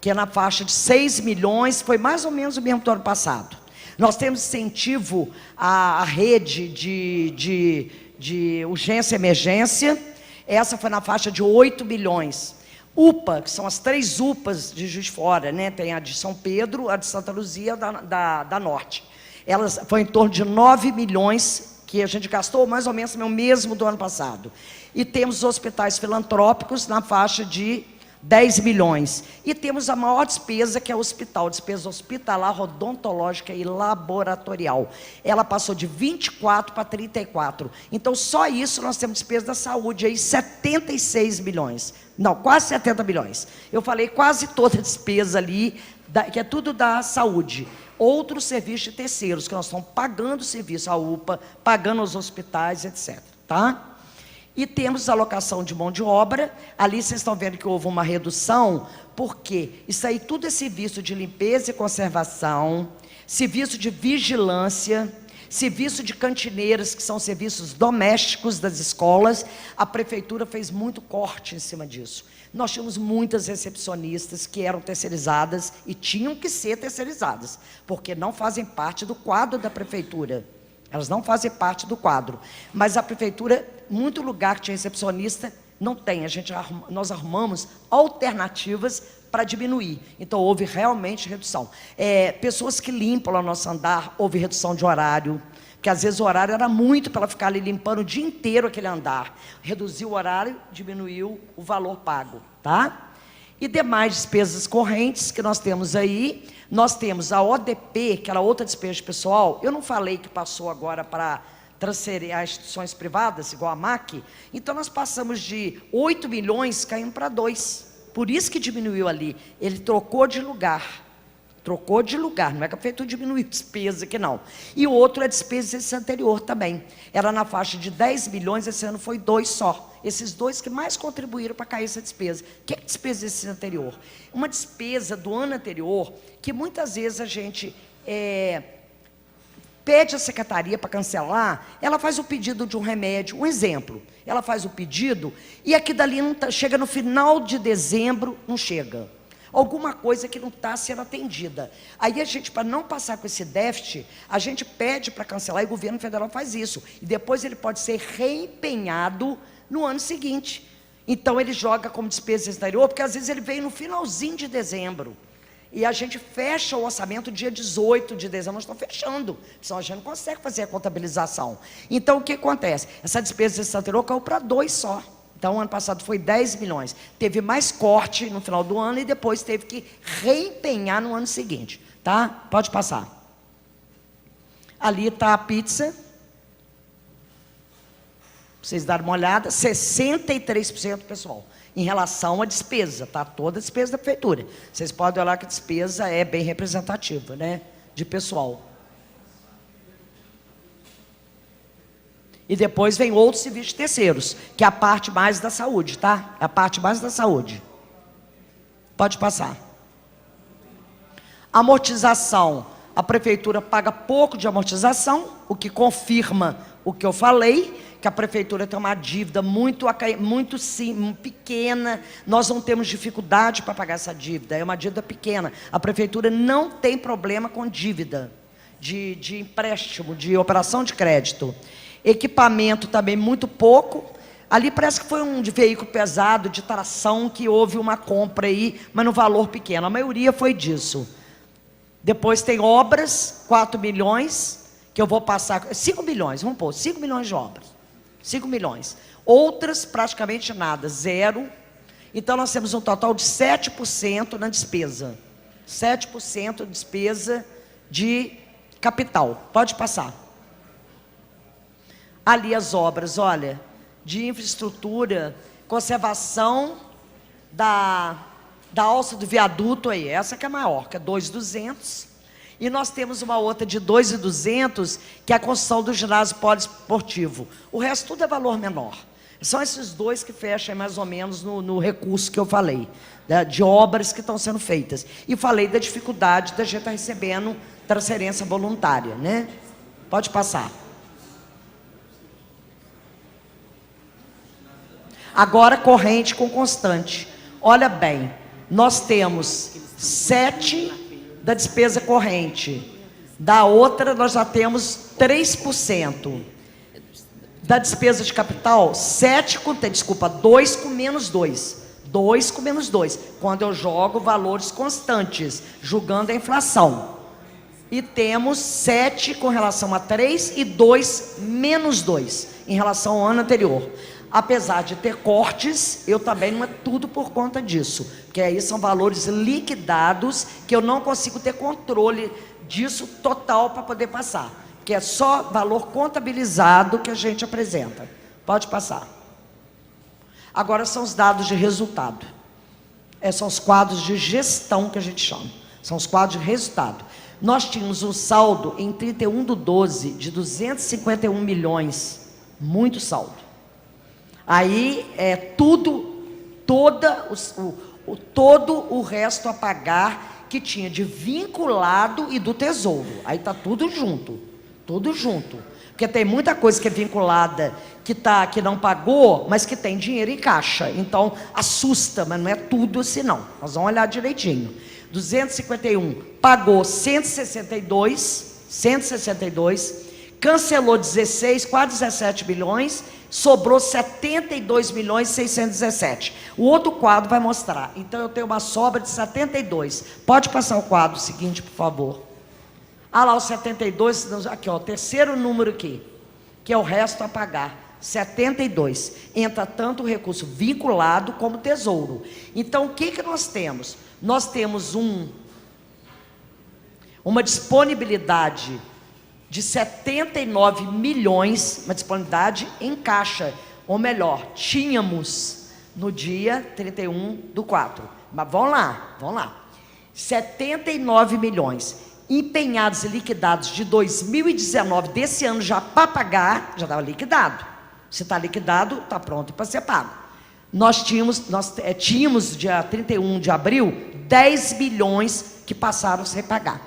D: que é na faixa de 6 milhões, foi mais ou menos o mesmo do ano passado. Nós temos incentivo à rede de urgência e emergência. Essa foi na faixa de 8 milhões. UPA, que são as 3 UPAs de Juiz de Fora, né? Tem a de São Pedro, a de Santa Luzia, da Norte. Elas foi em torno de 9 milhões, que a gente gastou mais ou menos o mesmo do ano passado. E temos os hospitais filantrópicos na faixa de 10 milhões. E temos a maior despesa, que é o hospital, despesa hospitalar, odontológica e laboratorial. Ela passou de 24 para 34. Então, só isso nós temos despesa da saúde, aí 76 milhões. Não, quase 70 milhões. Eu falei quase toda a despesa ali, que é tudo da saúde. Outros serviços de terceiros, que nós estamos pagando o serviço, a UPA, pagando os hospitais, etc. Tá? E temos alocação de mão de obra. Ali vocês estão vendo que houve uma redução, porque isso aí tudo é serviço de limpeza e conservação, serviço de vigilância, serviço de cantineiras, que são serviços domésticos das escolas. A prefeitura fez muito corte em cima disso. Nós tínhamos muitas recepcionistas que eram terceirizadas e tinham que ser terceirizadas, porque não fazem parte do quadro da prefeitura. Elas não fazem parte do quadro. Mas a prefeitura, muito lugar que tinha recepcionista, não tem. Nós arrumamos alternativas para diminuir. Então, houve realmente redução. Pessoas que limpam lá no nosso andar, houve redução de horário, porque às vezes o horário era muito para ela ficar ali limpando o dia inteiro aquele andar. Reduziu o horário, diminuiu o valor pago, tá? E demais despesas correntes que nós temos aí, nós temos a ODP, que era outra despesa pessoal. Eu não falei que passou agora para transferir a instituições privadas, igual a MAC. Então, nós passamos de 8 milhões, caímos para 2. Por isso que diminuiu ali. Ele trocou de lugar. Trocou de lugar, não é que a prefeitura diminuiu despesa aqui, não. E o outro é despesa desse anterior também. Era na faixa de 10 milhões, esse ano foi 2 só. Esses 2 que mais contribuíram para cair essa despesa. O que é despesa desse anterior? Uma despesa do ano anterior, que muitas vezes a gente pede à secretaria para cancelar, ela faz o pedido de um remédio. Um exemplo, ela faz o pedido e aqui dali não chega no final de dezembro, não chega. Alguma coisa que não está sendo atendida. Aí a gente, para não passar com esse déficit, a gente pede para cancelar e o governo federal faz isso. E depois ele pode ser reempenhado no ano seguinte. Então ele joga como despesa exterior, porque às vezes ele veio no finalzinho de dezembro. E a gente fecha o orçamento dia 18 de dezembro, nós estamos fechando, senão a gente não consegue fazer a contabilização. Então o que acontece? Essa despesa exterior caiu para 2 só. Então, o ano passado foi 10 milhões. Teve mais corte no final do ano e depois teve que reempenhar no ano seguinte. Tá? Pode passar. Ali está a pizza. Vocês darem uma olhada. 63%, pessoal, em relação à despesa. Tá? Toda a despesa da prefeitura. Vocês podem olhar que a despesa é bem representativa, né? De pessoal. E depois vem outros serviços de terceiros, que é a parte mais da saúde, tá? É a parte mais da saúde. Pode passar. Amortização. A prefeitura paga pouco de amortização, o que confirma o que eu falei, que a prefeitura tem uma dívida muito pequena. Nós não temos dificuldade para pagar essa dívida, é uma dívida pequena. A prefeitura não tem problema com dívida, de empréstimo, de operação de crédito. Equipamento também muito pouco, Ali parece que foi um de veículo pesado, de tração, que houve uma compra aí, mas no valor pequeno. A maioria foi disso. Depois tem obras, 4 milhões, que eu vou passar... 5 milhões, vamos pôr, 5 milhões de obras. 5 milhões. Outras, praticamente nada, zero. Então, nós temos um total de 7% na despesa. 7% de despesa de capital. Pode passar. Ali as obras, olha, de infraestrutura, conservação da alça do viaduto aí, essa que é maior, que é 2.200. E nós temos uma outra de 2.200, que é a construção do ginásio poliesportivo. O resto tudo é valor menor. São esses dois que fecham mais ou menos no recurso que eu falei, né, de obras que estão sendo feitas. E falei da dificuldade da gente estar recebendo transferência voluntária, né? Pode passar. Agora, corrente com constante. Olha bem, nós temos 7 da despesa corrente. Da outra, nós já temos 3%. Da despesa de capital, 2 com menos 2. 2 com menos 2. Quando eu jogo valores constantes, julgando a inflação. E temos 7 com relação a 3 e 2 menos 2, em relação ao ano anterior. Apesar de ter cortes, eu também não é tudo por conta disso. Porque aí são valores liquidados, que eu não consigo ter controle disso total para poder passar. Que é só valor contabilizado que a gente apresenta. Pode passar. Agora são os dados de resultado. São os quadros de gestão que a gente chama. São os quadros de resultado. Nós tínhamos um saldo em 31/12 de 251 milhões. Muito saldo. Aí todo o resto a pagar que tinha de vinculado e do tesouro. Aí está tudo junto. Tudo junto. Porque tem muita coisa que é vinculada, que não pagou, mas que tem dinheiro em caixa. Então, assusta, mas não é tudo assim, não. Nós vamos olhar direitinho. 251, pagou 162, cancelou 16, quase 17 milhões, sobrou 72 milhões 617. O outro quadro vai mostrar. Então, eu tenho uma sobra de 72. Pode passar o quadro seguinte, por favor. Ah lá, o 72, aqui ó, o terceiro número aqui, que é o resto a pagar, 72. Entra tanto o recurso vinculado como tesouro. Então, o que nós temos? Nós temos uma disponibilidade de 79 milhões, uma disponibilidade em caixa, ou melhor, tínhamos no dia 31/4. Mas vamos lá. 79 milhões. Empenhados e liquidados de 2019, desse ano já para pagar, já estava liquidado. Se está liquidado, está pronto para ser pago. Nós tínhamos dia 31 de abril, 10 milhões que passaram sem pagar.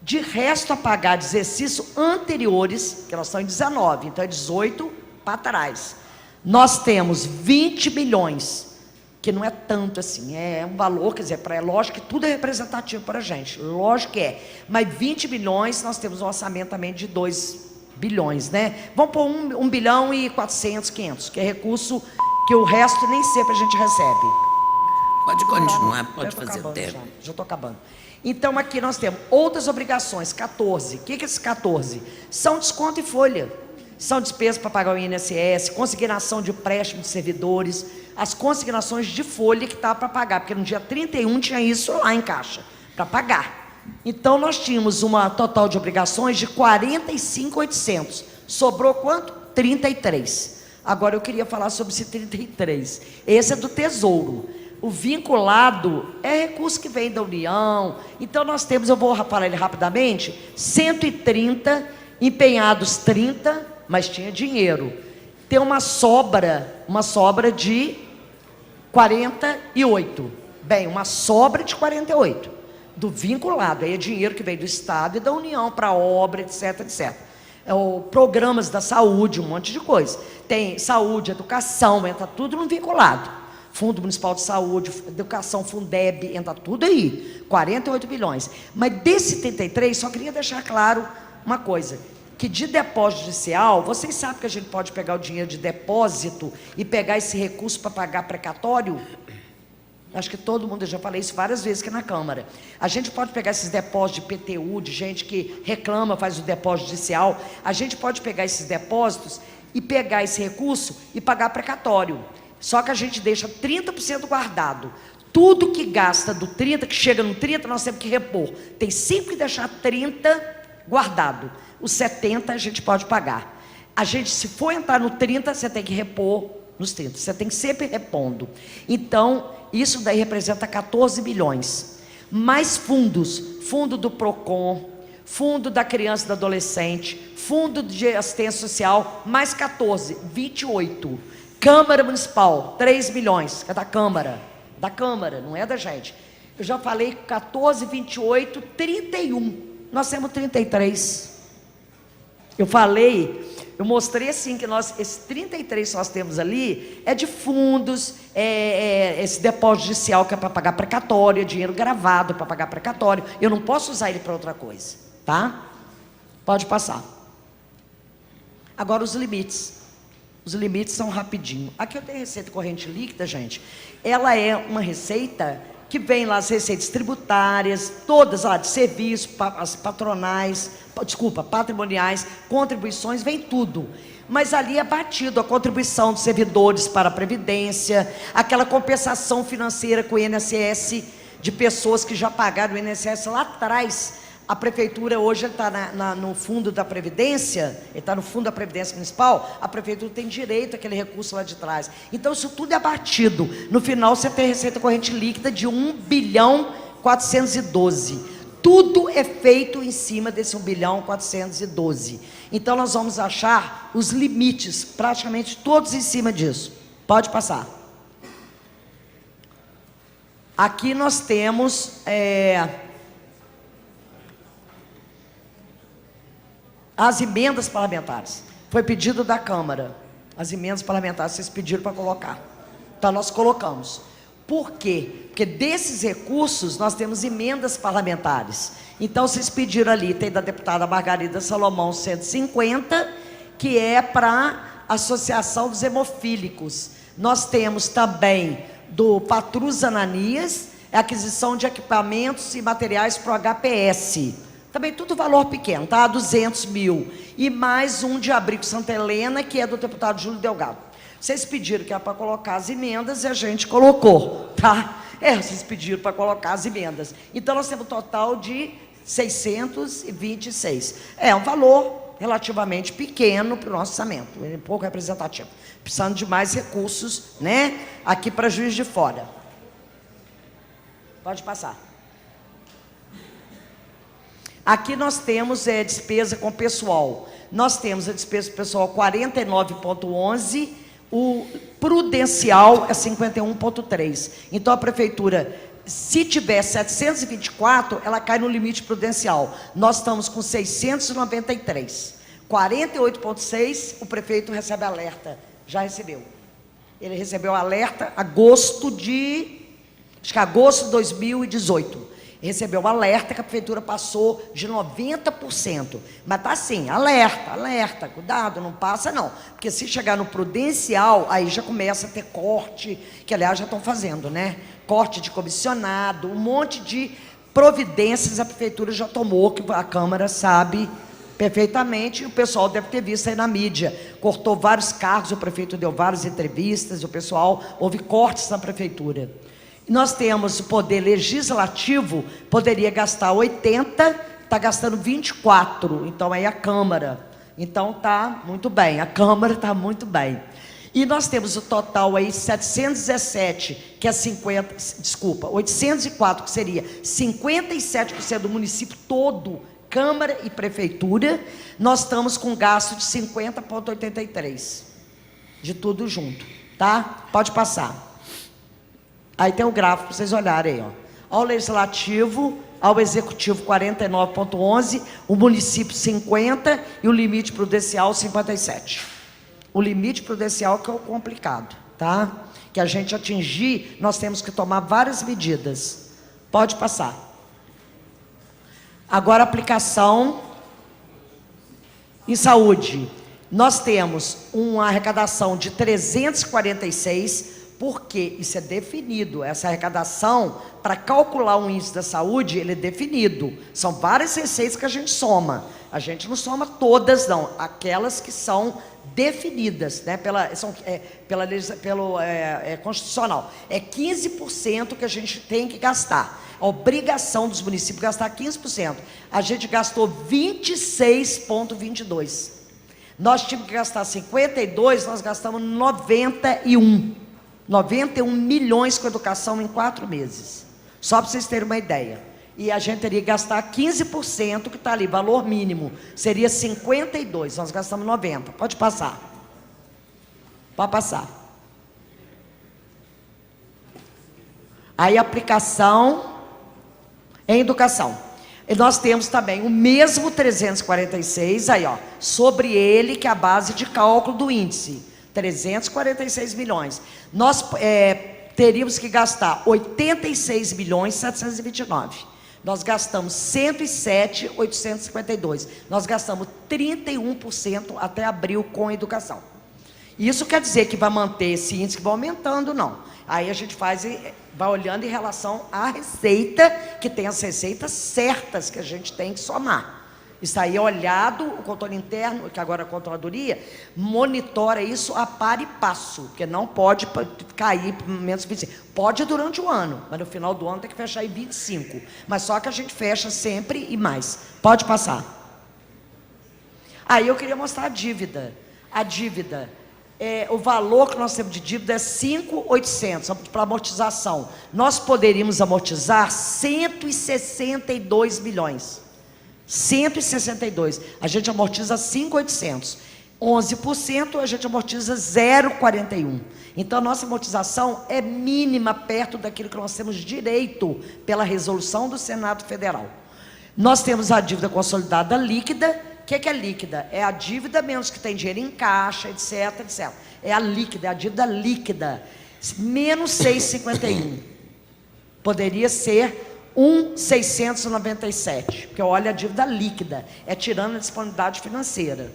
D: De resto a pagar de exercícios anteriores, que nós estamos em 19, então é 18 para trás. Nós temos 20 milhões, que não é tanto assim, é um valor, quer dizer, lógico que tudo é representativo para a gente, lógico que é, mas 20 milhões nós temos um orçamento também de 2 bilhões, né? Vamos pôr 1 bilhão e 400, 500, que é recurso que o resto nem sempre a gente recebe.
C: Pode continuar, pode fazer o tempo.
D: Já estou acabando. Então, aqui nós temos outras obrigações, 14. O que é esses 14? São desconto e folha. São despesas para pagar o INSS, consignação de empréstimo de servidores, as consignações de folha que estava para pagar, porque no dia 31 tinha isso lá em caixa, para pagar. Então, nós tínhamos uma total de obrigações de 45.800. Sobrou quanto? 33. Agora, eu queria falar sobre esse 33. Esse é do Tesouro. O vinculado é recurso que vem da União. Então, nós temos, eu vou falar ele rapidamente, 130, empenhados 30, mas tinha dinheiro. Tem uma sobra de 48. Bem, uma sobra de 48. Do vinculado, aí é dinheiro que vem do Estado e da União para obra, etc, etc. Programas da saúde, um monte de coisa. Tem saúde, educação, entra tudo no vinculado. Fundo Municipal de Saúde, Educação, Fundeb, entra tudo aí, 48 bilhões. Mas desse 33, só queria deixar claro uma coisa, que de depósito judicial, vocês sabem que a gente pode pegar o dinheiro de depósito e pegar esse recurso para pagar precatório? Acho que todo mundo, eu já falei isso várias vezes aqui na Câmara. A gente pode pegar esses depósitos de IPTU, de gente que reclama, faz o depósito judicial. A gente pode pegar esses depósitos e pegar esse recurso e pagar precatório. Só que a gente deixa 30% guardado. Tudo que gasta do 30, que chega no 30, nós temos que repor. Tem sempre que deixar 30 guardado. Os 70 a gente pode pagar. A gente, se for entrar no 30, você tem que repor nos 30. Você tem que sempre repondo. Então, isso daí representa 14 bilhões. Mais fundos. Fundo do PROCON, fundo da criança e do adolescente, fundo de assistência social, mais 14, 28. Câmara Municipal, 3 milhões. É da Câmara. Da Câmara, não é da gente. Eu já falei 14, 28, 31. Nós temos 33. Eu falei, eu mostrei assim que esses 33 que nós temos ali é de fundos, esse depósito judicial que é para pagar precatório, é dinheiro gravado para pagar precatório. Eu não posso usar ele para outra coisa, tá? Pode passar. Agora os limites. Os limites são rapidinho. Aqui eu tenho receita corrente líquida, gente. Ela é uma receita que vem lá as receitas tributárias, todas lá de serviço, as patronais, patrimoniais, contribuições, vem tudo. Mas ali é batido a contribuição dos servidores para a Previdência, aquela compensação financeira com o INSS, de pessoas que já pagaram o INSS lá atrás. A prefeitura hoje está no fundo da Previdência, ele está no fundo da Previdência Municipal, a prefeitura tem direito àquele recurso lá de trás. Então, isso tudo é abatido. No final, você tem receita corrente líquida de 1.412 bilhão. Tudo é feito em cima desse 1.412 bilhão. Então, nós vamos achar os limites, praticamente todos em cima disso. Pode passar. Aqui nós temos... as emendas parlamentares. Foi pedido da Câmara. As emendas parlamentares vocês pediram para colocar. Então, nós colocamos. Por quê? Porque desses recursos, nós temos emendas parlamentares. Então, vocês pediram ali, tem da deputada Margarida Salomão 150, que é para a Associação dos Hemofílicos. Nós temos também do Patrus Ananias, aquisição de equipamentos e materiais para o HPS. Também tudo valor pequeno, tá? 200 mil. E mais um de Abrigo Santa Helena, que é do deputado Júlio Delgado. Vocês pediram que era para colocar as emendas e a gente colocou, tá? Vocês pediram para colocar as emendas. Então, nós temos um total de 626. É um valor relativamente pequeno para o nosso orçamento, é pouco representativo. Precisando de mais recursos, né? Aqui para Juiz de Fora. Pode passar. Aqui nós temos despesa com pessoal. Nós temos a despesa com pessoal 49,11, o prudencial é 51,3. Então, a prefeitura, se tiver 724, ela cai no limite prudencial. Nós estamos com 693. 48,6, o prefeito recebe alerta. Já recebeu. Ele recebeu alerta agosto de 2018. Recebeu um alerta que a prefeitura passou de 90%. Mas está assim, alerta, cuidado, não passa não. Porque se chegar no prudencial, aí já começa a ter corte, que aliás já estão fazendo, né? Corte de comissionado, um monte de providências a prefeitura já tomou, que a Câmara sabe perfeitamente, e o pessoal deve ter visto aí na mídia. Cortou vários cargos, o prefeito deu várias entrevistas, o pessoal, houve cortes na prefeitura. Nós temos o poder legislativo, poderia gastar 80, está gastando 24, então aí a Câmara. Então está muito bem, a Câmara está muito bem. E nós temos o total aí 717, que é 804, que seria 57% do município todo, Câmara e Prefeitura. Nós estamos com gasto de 50,83, de tudo junto, tá? Pode passar. Aí tem o gráfico para vocês olharem aí, ó. Ao Legislativo, ao Executivo 49,11, o município 50 e o limite prudencial 57. O limite prudencial que é o complicado, tá? Que a gente atingir, nós temos que tomar várias medidas. Pode passar. Agora a aplicação Em saúde, nós temos uma arrecadação de 346, porque isso é definido. Essa arrecadação, para calcular o índice da saúde, ele é definido. São várias receitas que a gente soma. A gente não soma todas, não. Aquelas que são definidas, né, pelo constitucional. É 15% que a gente tem que gastar. A obrigação dos municípios é gastar 15%. A gente gastou 26,22%. Nós tínhamos que gastar 52, nós gastamos 91 milhões com educação em 4 meses. Só para vocês terem uma ideia. E a gente teria que gastar 15%, que está ali, valor mínimo. Seria 52, nós gastamos 90. Pode passar. Pode passar. Aí, aplicação em educação. E nós temos também o mesmo 346, aí, ó, sobre ele, que é a base de cálculo do índice. 346 milhões. Nós teríamos que gastar 86.729. Nós gastamos 107.852. Nós gastamos 31% até abril com educação. Isso quer dizer que vai manter esse índice que vai aumentando, não. Aí a gente vai olhando em relação à receita, que tem as receitas certas que a gente tem que somar. Isso aí é olhado, o controle interno, que agora é a controladoria, monitora isso a par e passo, porque não pode cair por menos 25. Pode durante o ano, mas no final do ano tem que fechar em 25. Mas só que a gente fecha sempre e mais. Pode passar. Aí eu queria mostrar a dívida. A dívida, o valor que nós temos de dívida é 5.800 para amortização. Nós poderíamos amortizar 162 milhões. 162, a gente amortiza 5.800, 11% a gente amortiza 0,41. Então a nossa amortização é mínima perto daquilo que nós temos direito pela resolução do Senado Federal. Nós temos a dívida consolidada líquida. O que é líquida? É a dívida menos que tem dinheiro em caixa, etc, etc. É a líquida, é a dívida líquida, menos 6,51. Poderia ser 1.697, porque olha a dívida líquida, é tirando a disponibilidade financeira.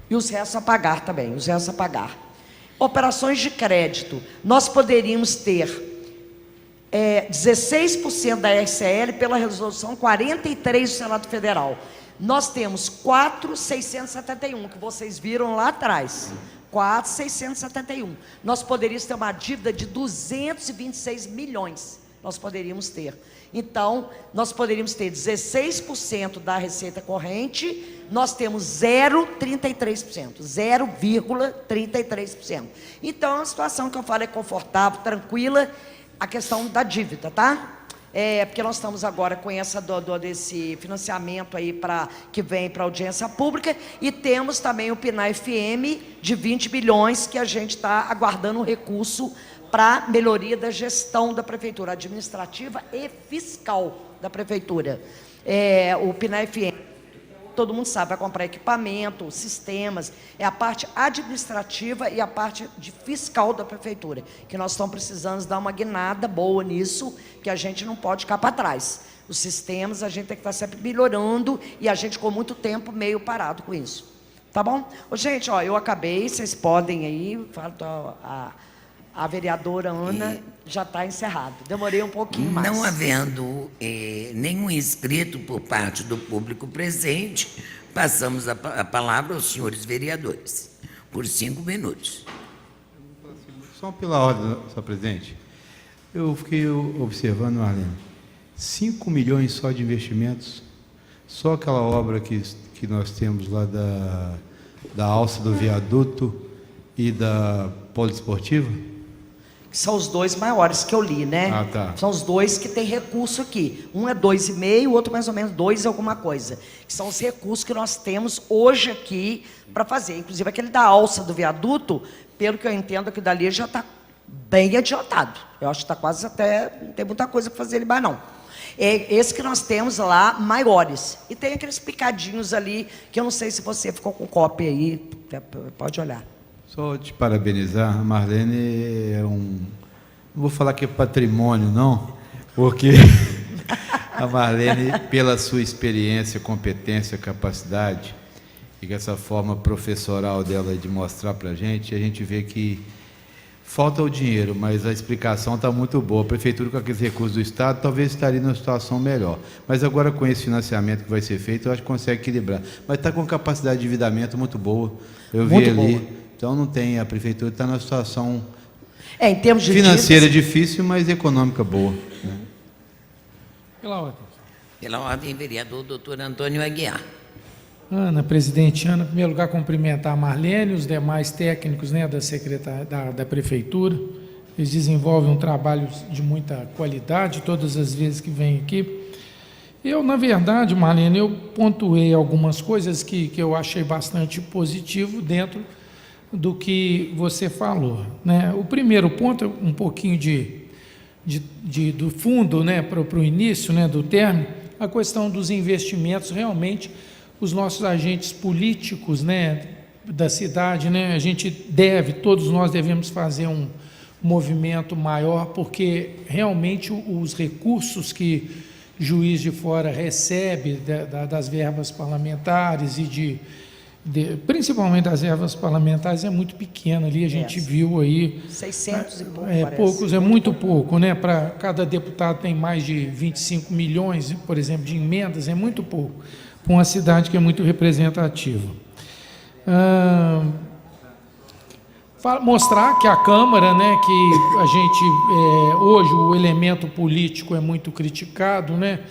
D: E os restos a pagar também, os restos a pagar. Operações de crédito, nós poderíamos ter 16% da RCL pela resolução 43 do Senado Federal. Nós temos 4.671, que vocês viram lá atrás. 4.671. Nós poderíamos ter uma dívida de 226 milhões. Nós poderíamos ter. Então, nós poderíamos ter 16% da receita corrente, nós temos 0,33%, 0,33%. Então, é uma situação que eu falo é confortável, tranquila, a questão da dívida, tá? Porque nós estamos agora com desse financiamento aí que vem para audiência pública, e temos também o PNAE-FM de 20 bilhões, que a gente está aguardando um recurso para melhoria da gestão da prefeitura, administrativa e fiscal da prefeitura. O PNAE-FM, todo mundo sabe, vai comprar equipamento, sistemas, é a parte administrativa e a parte fiscal da prefeitura, que nós estamos precisando dar uma guinada boa nisso, que a gente não pode ficar para trás. Os sistemas a gente tem que estar sempre melhorando, e a gente ficou muito tempo meio parado com isso. Tá bom? Gente, ó, eu acabei, vocês podem aí, a vereadora Ana já está encerrada. Demorei um pouquinho mais.
C: Não havendo nenhum inscrito por parte do público presente, passamos a palavra aos senhores vereadores, por 5 minutos.
E: Só pela ordem, senhor presidente. Eu fiquei observando, Marlene, 5 milhões só de investimentos, só aquela obra que nós temos lá da alça do viaduto e da poliesportiva.
D: São os dois maiores que eu li, né?
E: Ah, tá.
D: São os dois que tem recurso aqui. Um é 2,5, o outro mais ou menos 2 alguma coisa. Que são os recursos que nós temos hoje aqui para fazer. Inclusive aquele da alça do viaduto, pelo que eu entendo, aqui dali já está bem adiantado. Eu acho que está quase até, não tem muita coisa para fazer ali mais não. Esse que nós temos lá, maiores. E tem aqueles picadinhos ali, que eu não sei se você ficou com cópia aí, pode olhar.
E: Só te parabenizar, a Marlene não vou falar que é patrimônio, não, porque a Marlene, pela sua experiência, competência, capacidade, e com essa forma professoral dela de mostrar para a gente vê que falta o dinheiro, mas a explicação está muito boa. A Prefeitura, com aqueles recursos do Estado, talvez estaria numa situação melhor. Mas agora, com esse financiamento que vai ser feito, eu acho que consegue equilibrar. Mas está com capacidade de endividamento muito boa. Eu vi ali. Então, não tem. A Prefeitura está numa situação
D: em termos de
E: financeira difícil, mas econômica boa, né?
F: Pela ordem.
C: Pela ordem, vereador doutor Antônio Aguiar.
F: Ana, presidente Ana, em primeiro lugar, cumprimentar a Marlene e os demais técnicos, né, da Prefeitura. Eles desenvolvem um trabalho de muita qualidade todas as vezes que vêm aqui. Eu, na verdade, Marlene, eu pontuei algumas coisas que eu achei bastante positivo dentro do que você falou, né? O primeiro ponto, um pouquinho do fundo, né, para o início, né, do término, a questão dos investimentos. Realmente, os nossos agentes políticos, né, da cidade, né, todos nós devemos fazer um movimento maior, porque realmente os recursos que Juiz de Fora recebe das verbas parlamentares e principalmente das verbas parlamentares é muito pequeno ali, a gente viu aí
D: 600 e pouco,
F: poucos, é muito pouco, né? Para cada deputado tem mais de 25 milhões, por exemplo, de emendas, é muito pouco para uma cidade que é muito representativa. Mostrar que a Câmara, né, que a gente, hoje o elemento político é muito criticado, né?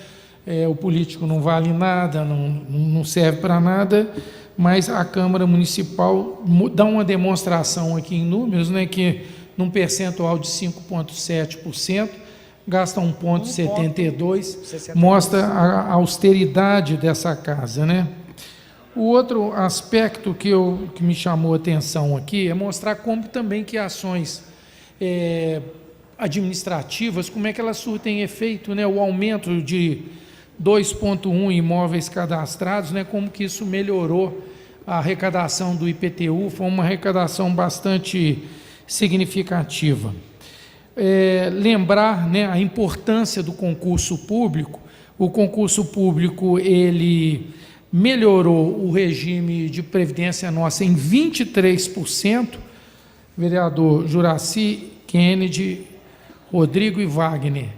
F: O político não vale nada, não serve para nada, mas a Câmara Municipal dá uma demonstração aqui em números, né, que num percentual de 5,7%, gasta 1,72%, mostra a austeridade dessa casa, né? O outro aspecto que me chamou a atenção aqui é mostrar como também que ações administrativas, como é que elas surtem efeito, né? O aumento de 2,1 imóveis cadastrados, né? Como que isso melhorou a arrecadação do IPTU, foi uma arrecadação bastante significativa. Lembrar, né, a importância do concurso público. O concurso público, ele melhorou o regime de previdência nossa em 23%, vereador Juraci, Kennedy, Rodrigo e Wagner,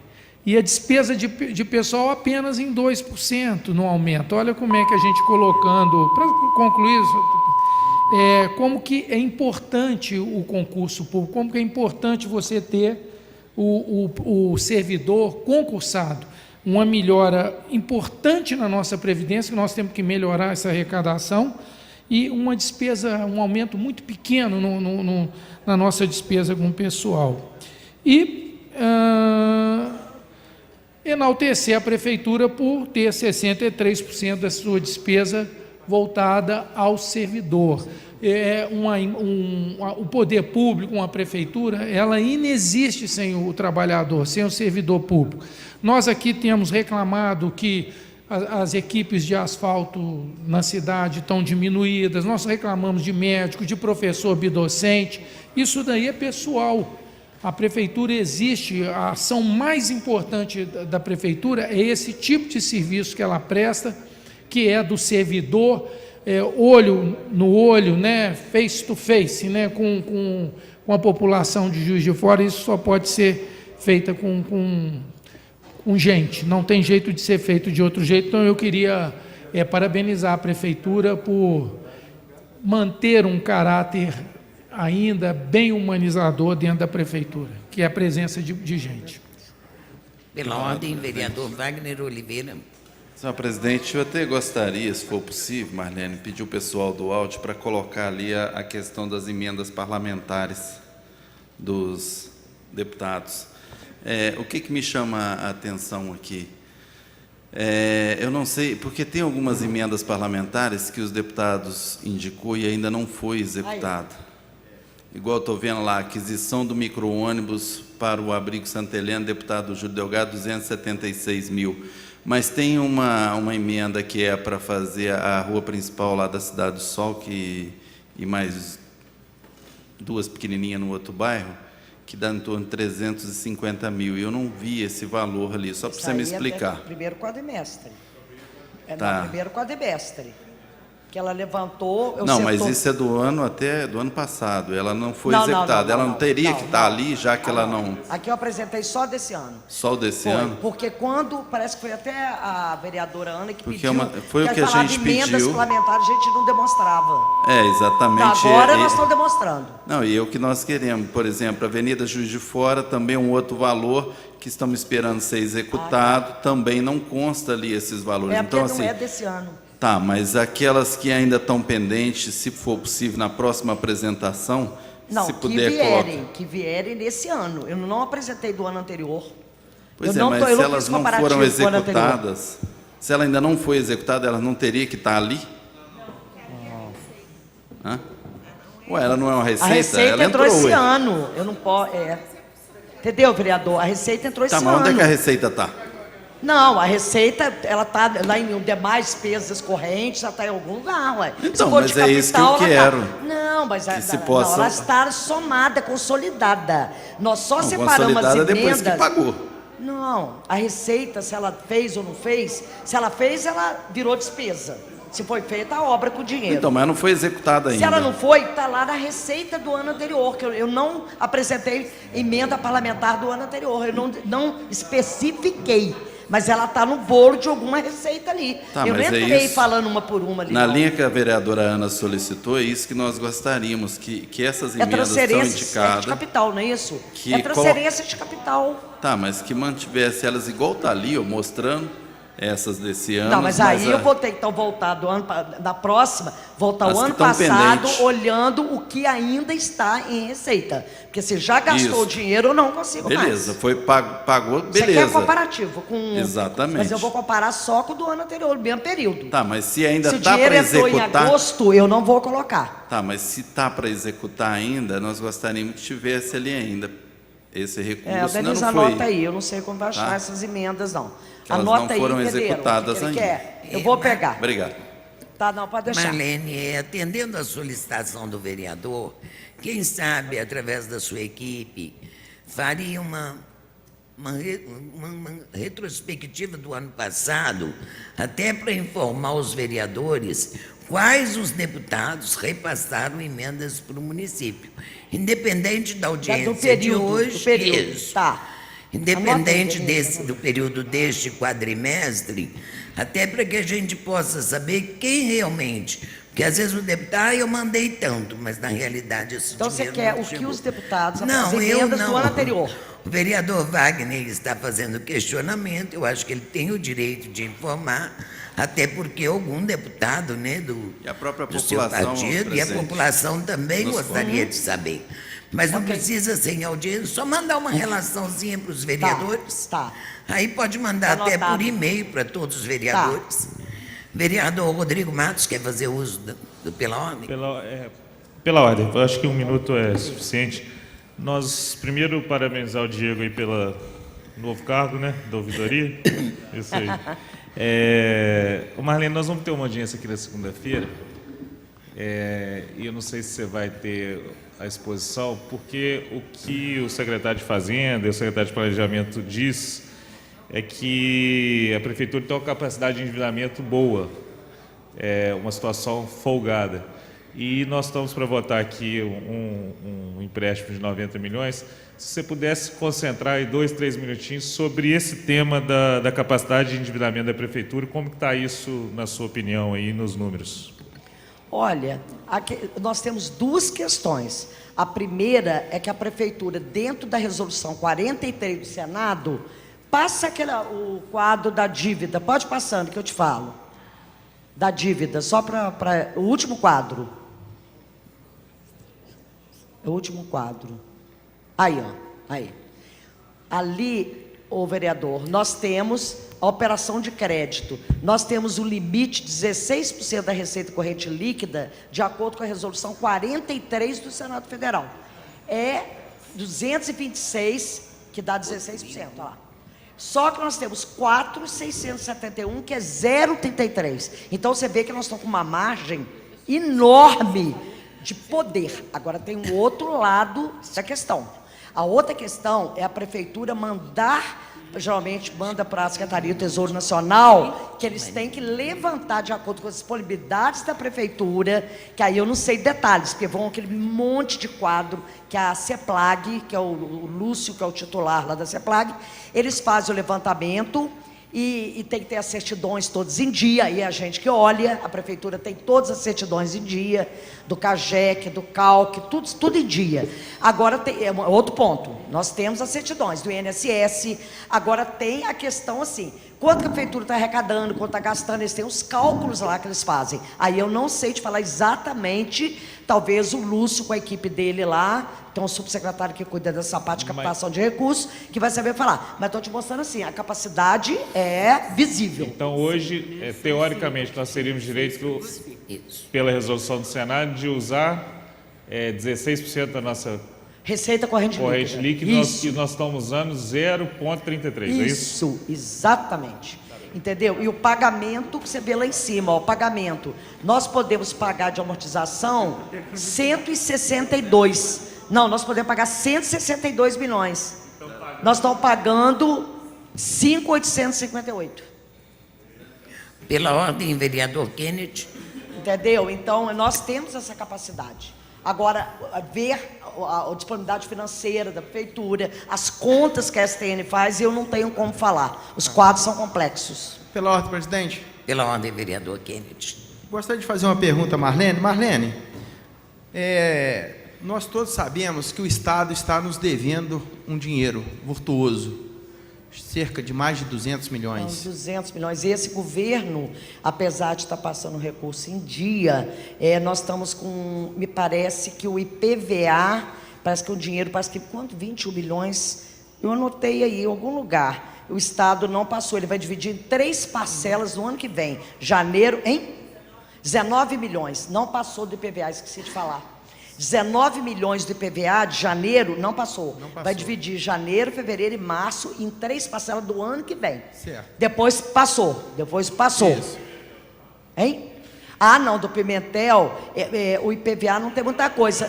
F: e a despesa de pessoal apenas em 2% no aumento. Olha como é que a gente colocando, para concluir, como que é importante o concurso público, como que é importante você ter o servidor concursado. Uma melhora importante na nossa previdência, que nós temos que melhorar essa arrecadação, e uma despesa, um aumento muito pequeno na nossa despesa com o pessoal. E enaltecer a Prefeitura por ter 63% da sua despesa voltada ao servidor. O poder público, uma prefeitura, ela inexiste sem o trabalhador, sem o servidor público. Nós aqui temos reclamado que as equipes de asfalto na cidade estão diminuídas, nós reclamamos de médico, de professor bidocente, isso daí é pessoal. A prefeitura existe, a ação mais importante da prefeitura é esse tipo de serviço que ela presta, que é do servidor, olho no olho, né, face to face, né, com a população de Juiz de Fora. Isso só pode ser feita com gente, não tem jeito de ser feito de outro jeito. Então eu queria parabenizar a prefeitura por manter um caráter ainda bem humanizador dentro da prefeitura, que é a presença de gente.
C: Pela ordem, vereador Wagner Oliveira.
G: Senhor presidente, eu até gostaria, se for possível, Marlene, pedir o pessoal do áudio para colocar ali a questão das emendas parlamentares dos deputados. O que me chama a atenção aqui? Eu não sei, porque tem algumas emendas parlamentares que os deputados indicou e ainda não foi executada. Igual estou vendo lá, aquisição do micro-ônibus para o abrigo Santa Helena, deputado Júlio Delgado, 276 mil. Mas tem uma emenda que é para fazer a rua principal lá da Cidade do Sol, e mais duas pequenininhas no outro bairro, que dá em torno de 350 mil. E eu não vi esse valor ali, só para você me explicar.
D: Primeiro quadrimestre.
G: Tá.
D: No primeiro quadrimestre. que ela levantou...
G: Não, mas isso é do ano passado. Ela não foi
D: Não,
G: executada. Ela não teria
D: não,
G: que estar
D: não.
G: ali, já que ela não...
D: Aqui eu apresentei só desse ano.
G: Só o desse
D: Foi,
G: ano?
D: porque quando, parece que foi até a vereadora Ana que
G: Porque
D: pediu,
G: foi o que a
D: falava
G: gente
D: de emendas
G: pediu.
D: parlamentares, a gente não demonstrava.
G: Exatamente.
D: Então, agora nós estamos demonstrando.
G: Não, e é o que nós queremos. Por exemplo, Avenida Juiz de Fora, também um outro valor que estamos esperando ser executado, também não consta ali esses valores.
D: Porque
G: Então,
D: não
G: assim,
D: é desse ano.
G: tá, mas aquelas que ainda estão pendentes, se for possível, na próxima apresentação,
D: Não,
G: se
D: que
G: puder
D: vierem nesse ano. Eu não apresentei do ano anterior.
G: Pois
D: eu
G: mas
D: eu
G: se
D: não
G: elas
D: fiz
G: não
D: comparativo
G: foram
D: com o ano anterior.
G: executadas, se ela ainda não foi executada, ela não teria que estar ali? Hã? Ué, ela não é uma receita?
D: A Receita
G: ela
D: entrou esse
G: ué.
D: ano. Eu não posso. Entendeu, vereador? A Receita entrou esse
G: Tá,
D: ano.
G: mas onde é que a Receita está?
D: Não, a Receita, ela está lá em demais despesas correntes, ela está em algum lugar, ué.
G: Então,
D: Se for
G: mas
D: de
G: é isso que eu
D: capital, ela
G: quero.
D: tá. Não, mas
G: se
D: não,
G: possa-
D: ela está somada, consolidada. Nós só
G: Não,
D: separamos as
G: consolidada
D: emendas.
G: depois que pagou.
D: Não, a Receita, se ela fez ou não fez, se ela fez, ela virou despesa. Se foi feita a obra com dinheiro.
G: Então, mas não foi executada ainda.
D: Se ela não foi, está lá na Receita do ano anterior, que eu não apresentei emenda parlamentar do ano anterior, eu não especifiquei, mas ela está no bolo de alguma receita ali.
G: Tá,
D: eu não
G: mas é
D: entrei
G: isso.
D: falando uma por uma ali.
G: Na
D: não.
G: linha que a vereadora Ana solicitou, é isso que nós gostaríamos, que essas
D: É
G: emendas são
D: transferência de
G: indicadas.
D: capital, não é isso?
G: Que
D: É transferência de capital.
G: Tá, mas que mantivesse elas igual tá ali, ó, mostrando essas desse ano.
D: Não, mas aí eu vou ter que então voltar do ano da próxima, voltar
G: As
D: o
G: que
D: ano
G: estão
D: passado,
G: pendentes.
D: olhando o que ainda está em receita. Porque se já gastou
G: Isso.
D: o dinheiro, eu não consigo mais.
G: Beleza, foi pagou,
D: Você quer
G: beleza.
D: comparativo com...
G: Exatamente.
D: Mas eu vou comparar só com o do ano anterior, no mesmo período.
G: Tá, mas se ainda
D: Se o
G: tá
D: dinheiro
G: para
D: entrou em
G: executar.
D: agosto, eu não vou colocar.
G: Tá, mas se tá para executar ainda, nós gostaríamos que tivesse ali ainda esse recurso.
D: O
G: senão
D: Denise
G: não foi.
D: anota aí, eu não sei como vai achar
G: Tá.
D: essas emendas, não.
G: Que elas
D: Anota
G: não
D: aí,
G: foram
D: Pedreiro,
G: executadas
D: o que ele
G: ainda.
D: quer. Eu vou pegar.
G: Obrigado.
D: Tá, não, pode deixar.
C: Marlene, atendendo à solicitação do vereador, quem sabe, através da sua equipe, faria uma retrospectiva do ano passado, até para informar os vereadores quais os deputados repassaram emendas para o município, independente da audiência
D: do período,
C: de hoje.
D: do período.
C: Isso.
D: Tá.
C: Independente
D: Anota aí,
C: do período deste quadrimestre, até para que a gente possa saber quem realmente, porque às vezes o deputado, eu mandei tanto, mas na realidade esse
D: Então você
C: dinheiro
D: quer
C: não
D: o que
C: chegou.
D: os deputados,
C: Não,
D: as
C: eu
D: emendas
C: não.
D: do ano anterior.
C: O vereador Wagner está fazendo questionamento, eu acho que ele tem o direito de informar, até porque algum deputado, né,
G: E a própria
C: do seu
G: população,
C: partido, e a
G: presidente,
C: população também
G: nos
C: gostaria de saber. Mas não precisa ser em audiência, só mandar uma relaçãozinha para os vereadores.
D: Tá.
C: Aí pode mandar até
D: Anotado.
C: por e-mail para todos os vereadores. Vereador Rodrigo Matos quer fazer uso do Pela Ordem?
H: Pela ordem, eu acho que 1 minuto é suficiente. Nós, primeiro, parabenizar o Diego aí pelo novo cargo, né, da ouvidoria. Isso aí. Marlene, nós vamos ter uma audiência aqui na segunda-feira, e eu não sei se você vai ter a exposição, porque o que o secretário de Fazenda e o secretário de Planejamento diz é que a Prefeitura tem uma capacidade de endividamento boa, uma situação folgada. E nós estamos para votar aqui um empréstimo de 90 milhões. Se você pudesse concentrar aí 2, 3 minutinhos sobre esse tema da capacidade de endividamento da Prefeitura, como que está isso, na sua opinião, aí nos números?
D: Olha, aqui, nós temos duas questões. A primeira é que a Prefeitura, dentro da resolução 43 do Senado, passa o quadro da dívida. Pode passando, que eu te falo. Da dívida, só para o último quadro. O último quadro. Aí, ó. Aí. Ali, ô vereador, nós temos a operação de crédito. Nós temos o limite de 16% da receita corrente líquida, de acordo com a resolução 43 do Senado Federal. É 226, que dá 16%. Ó lá. Só que nós temos 4.671, que é 0,33. Então, você vê que nós estamos com uma margem enorme de poder. Agora, tem um outro lado da questão. A outra questão é a Prefeitura mandar geralmente manda para a Secretaria do Tesouro Nacional, que eles têm que levantar de acordo com as disponibilidades da prefeitura, que aí eu não sei detalhes, porque vão aquele monte de quadro que a CEPLAG, que é o Lúcio, que é o titular lá da CEPLAG, eles fazem o levantamento e tem que ter as certidões todas em dia, e a gente que olha, a prefeitura tem todas as certidões em dia, do CAGEC, do CALC, tudo em dia. Agora, tem outro ponto, nós temos as certidões do INSS, agora tem a questão assim, quanto que a prefeitura está arrecadando, quanto está gastando, eles têm os cálculos lá que eles fazem. Aí eu não sei te falar exatamente, talvez o Lúcio com a equipe dele lá, tem um subsecretário que cuida dessa parte de captação de recursos, que vai saber falar. Mas estou te mostrando assim, a capacidade é visível.
H: Então, hoje, teoricamente, nós teríamos direito, pela resolução do Senado, de usar 16% da nossa
D: receita corrente
H: líquida, e nós estamos usando 0,33%, é isso?
D: Isso, exatamente. Entendeu? E o pagamento que você vê lá em cima, ó, o pagamento, nós podemos pagar de amortização 162. Não, nós podemos pagar 162 milhões. Nós estamos pagando 5.858.
C: Pela ordem, vereador Kennedy.
D: Entendeu? Então, nós temos essa capacidade. Agora, ver a disponibilidade financeira da prefeitura, as contas que a STN faz, eu não tenho como falar. Os quadros são complexos.
I: Pela ordem, presidente.
C: Pela ordem, vereador Kennedy.
I: Gostaria de fazer uma pergunta a Marlene. Marlene, nós todos sabemos que o Estado está nos devendo um dinheiro virtuoso, cerca de mais de 200 milhões.
D: 200 milhões. Esse governo, apesar de estar passando recurso em dia, nós estamos com, me parece que o IPVA, parece que o dinheiro, parece que quanto? 21 milhões, eu anotei aí em algum lugar. O Estado não passou, ele vai dividir em 3 parcelas no ano que vem. Janeiro, 19 milhões, não passou do IPVA, esqueci de falar. 19 milhões do IPVA de janeiro não passou. Vai dividir janeiro, fevereiro e março em 3 parcelas do ano que vem.
I: Certo.
D: Depois passou.
I: Isso.
D: Ah, não, do Pimentel, o IPVA não tem muita coisa.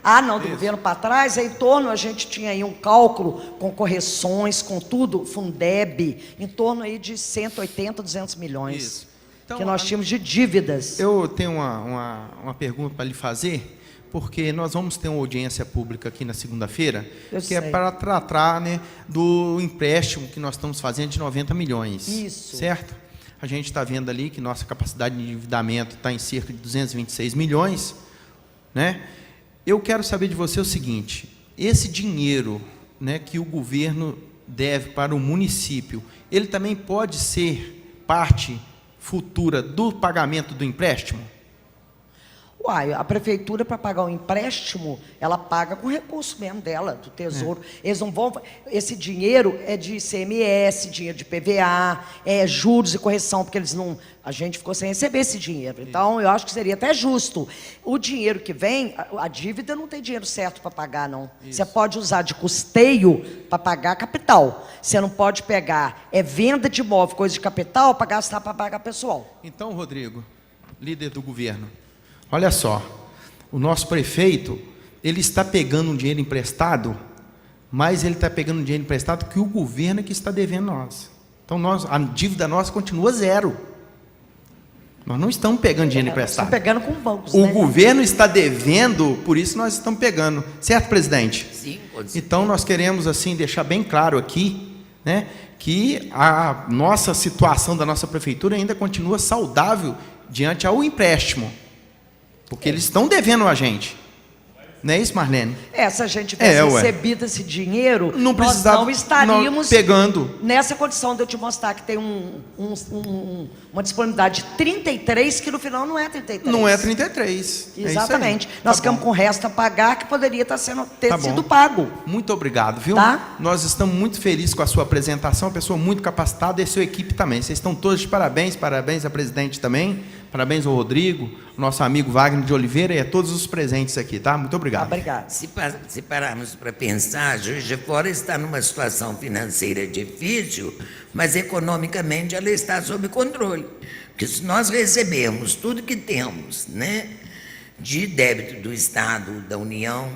D: Ah, não, do governo para trás, em torno, a gente tinha aí um cálculo com correções, com tudo, Fundeb, em torno aí de 180, 200 milhões.
I: Isso. Então,
D: que nós tínhamos de dívidas.
I: Eu tenho uma pergunta para lhe fazer, porque nós vamos ter uma audiência pública aqui na segunda-feira, que é para tratar, né, do empréstimo que nós estamos fazendo de 90 milhões.
D: Isso.
I: Certo? A gente está vendo ali que nossa capacidade de endividamento está em cerca de 226 milhões. Né? Eu quero saber de você o seguinte, esse dinheiro, né, que o governo deve para o município, ele também pode ser parte futura do pagamento do empréstimo?
D: Uai, a prefeitura, para pagar o empréstimo, ela paga com recurso mesmo dela, do Tesouro. Eles não vão... Esse dinheiro é de ICMS, dinheiro de PVA, juros e correção, porque eles não... A gente ficou sem receber esse dinheiro. Então, eu acho que seria até justo. O dinheiro que vem, a dívida não tem dinheiro certo para pagar, não. Isso. Você pode usar de custeio para pagar capital. Você não pode pegar venda de imóvel, coisa de capital, para gastar para pagar pessoal.
I: Então, Rodrigo, líder do governo, olha só, o nosso prefeito, ele está pegando um dinheiro emprestado, mas ele está pegando um dinheiro emprestado que o governo é que está devendo nós. Então, a dívida nossa continua zero. Nós não estamos pegando dinheiro emprestado.
D: Estamos pegando com bancos,
I: O governo está devendo, por isso nós estamos pegando. Certo, presidente?
C: Sim, pode ser.
I: Então, nós queremos, assim, deixar bem claro aqui, né, que a nossa situação da nossa prefeitura ainda continua saudável diante ao empréstimo. Porque eles estão devendo a gente. Não é isso, Marlene?
D: Se a gente tivesse recebido esse dinheiro,
I: não
D: nós não estaríamos
I: pegando.
D: Nessa condição de eu te mostrar que tem uma disponibilidade de 33, que no final não é 33.
I: Não é 33.
D: Exatamente. Nós ficamos com o resto a pagar, que poderia ter sido pago.
I: Muito obrigado, viu?
D: Tá?
I: Nós estamos muito felizes com a sua apresentação, uma pessoa muito capacitada, e a sua equipe também. Vocês estão todos de parabéns, parabéns à presidente também, parabéns ao Rodrigo, nosso amigo Wagner de Oliveira e a todos os presentes aqui, tá? Muito obrigado.
D: Obrigado.
C: Se pararmos para pensar, Juiz de Fora está numa situação financeira difícil, mas economicamente ela está sob controle. Porque se nós recebermos tudo que temos, né, de débito do Estado, da União,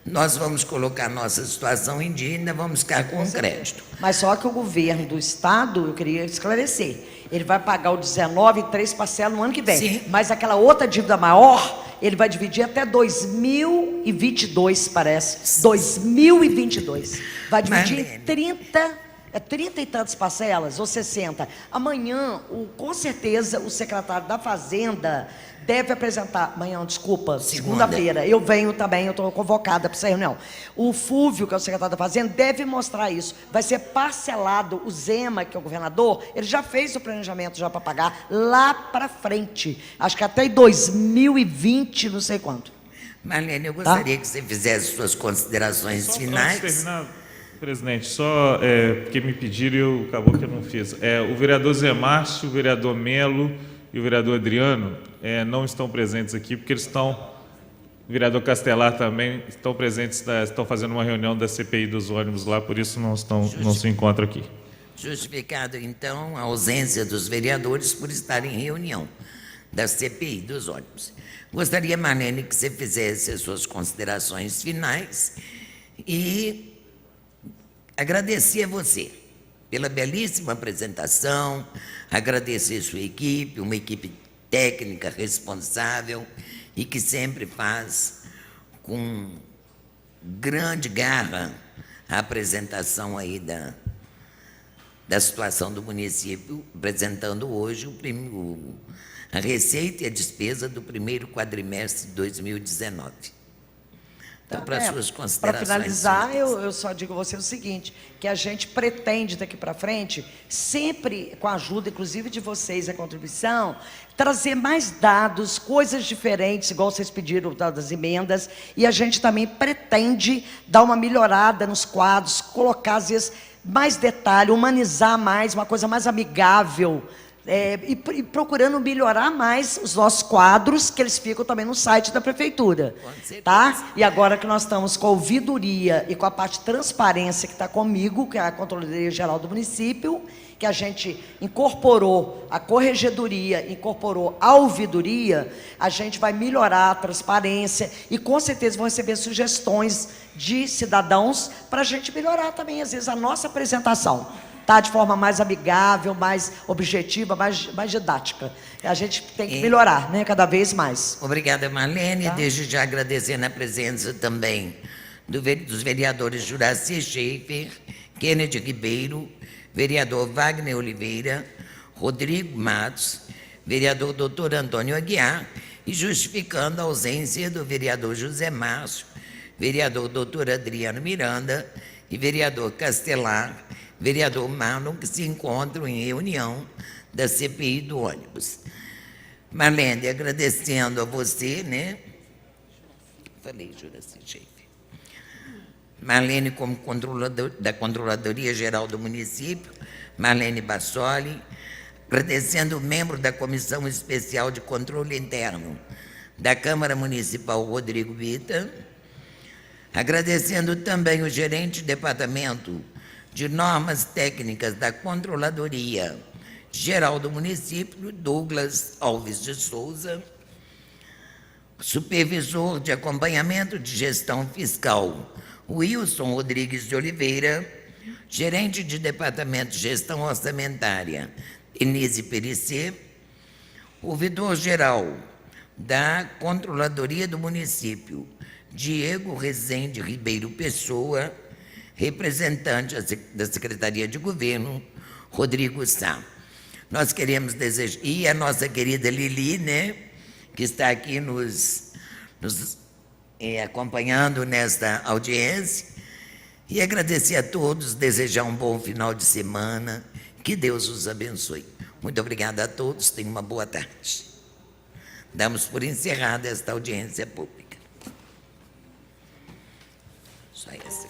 C: nós vamos colocar nossa situação em dia e ainda vamos ficar com um crédito.
D: Mas só que o governo do Estado, eu queria esclarecer, ele vai pagar o 19 em 3 parcelas no ano que vem.
C: Sim.
D: Mas aquela outra dívida maior, ele vai dividir até 2022, parece. 2022. Vai dividir em 30 e tantas parcelas, ou 60. Amanhã, com certeza, o secretário da Fazenda deve apresentar, segunda-feira, eu venho também, eu estou convocada para essa reunião. O Fúvio, que é o secretário da Fazenda, deve mostrar isso. Vai ser parcelado, o Zema, que é o governador, ele já fez o planejamento já para pagar lá para frente. Acho que até em 2020, não sei quanto.
C: Marlene, eu gostaria que você fizesse suas considerações
H: Só
C: finais.
H: para terminar, presidente, só porque me pediram e acabou que eu não fiz. O vereador Zé Márcio, o vereador Melo e o vereador Adriano não estão presentes aqui, porque eles estão, o vereador Castelar também, estão presentes, estão fazendo uma reunião da CPI dos ônibus lá, por isso não se encontram aqui.
C: Justificado, então, a ausência dos vereadores por estar em reunião da CPI dos ônibus. Gostaria, Marlene, que você fizesse as suas considerações finais e agradecer a você pela belíssima apresentação, agradecer sua equipe, uma equipe técnica responsável e que sempre faz com grande garra a apresentação aí da situação do município, apresentando hoje a receita e a despesa do primeiro quadrimestre de 2019. Então, para suas considerações.
D: Para finalizar, eu só digo a você o seguinte, que a gente pretende daqui para frente, sempre com a ajuda, inclusive de vocês, a contribuição, trazer mais dados, coisas diferentes, igual vocês pediram das emendas, e a gente também pretende dar uma melhorada nos quadros, colocar, às vezes, mais detalhe, humanizar mais, uma coisa mais amigável, e procurando melhorar mais os nossos quadros, que eles ficam também no site da prefeitura, tá? E agora que nós estamos com a ouvidoria e com a parte de transparência que está comigo, que é a Controladoria Geral do Município, que a gente incorporou a corregedoria, incorporou a ouvidoria, a gente vai melhorar a transparência e com certeza vão receber sugestões de cidadãos para a gente melhorar também, às vezes, a nossa apresentação. Tá, de forma mais amigável, mais objetiva, mais didática. A gente tem que melhorar, né, cada vez mais.
C: Obrigada, Marlene. Tá? Desde já agradecendo a presença também dos vereadores Juraci Schaefer, Kennedy Ribeiro, vereador Wagner Oliveira, Rodrigo Matos, vereador Dr. Antônio Aguiar, e justificando a ausência do vereador José Márcio, vereador Dr. Adriano Miranda e vereador Castelar, vereador Marlon, que se encontram em reunião da CPI do ônibus. Marlene, agradecendo a você, né? Falei, Juraci Schaefer. Marlene, como da Controladoria Geral do Município, Marlene Bassoli, agradecendo o membro da Comissão Especial de Controle Interno da Câmara Municipal, Rodrigo Vita, agradecendo também o gerente de departamento de normas técnicas da Controladoria Geral do Município, Douglas Alves de Souza, supervisor de acompanhamento de gestão fiscal, Wilson Rodrigues de Oliveira, gerente de departamento de gestão orçamentária, Denise Perissé, ouvidor-geral da Controladoria do Município, Diego Rezende Ribeiro Pessoa, representante da Secretaria de Governo, Rodrigo Sá. Nós queremos desejar, e a nossa querida Lili, né, que está aqui nos acompanhando nesta audiência, e agradecer a todos, desejar um bom final de semana, que Deus os abençoe. Muito obrigada a todos, tenham uma boa tarde. Damos por encerrada esta audiência pública. Só essa.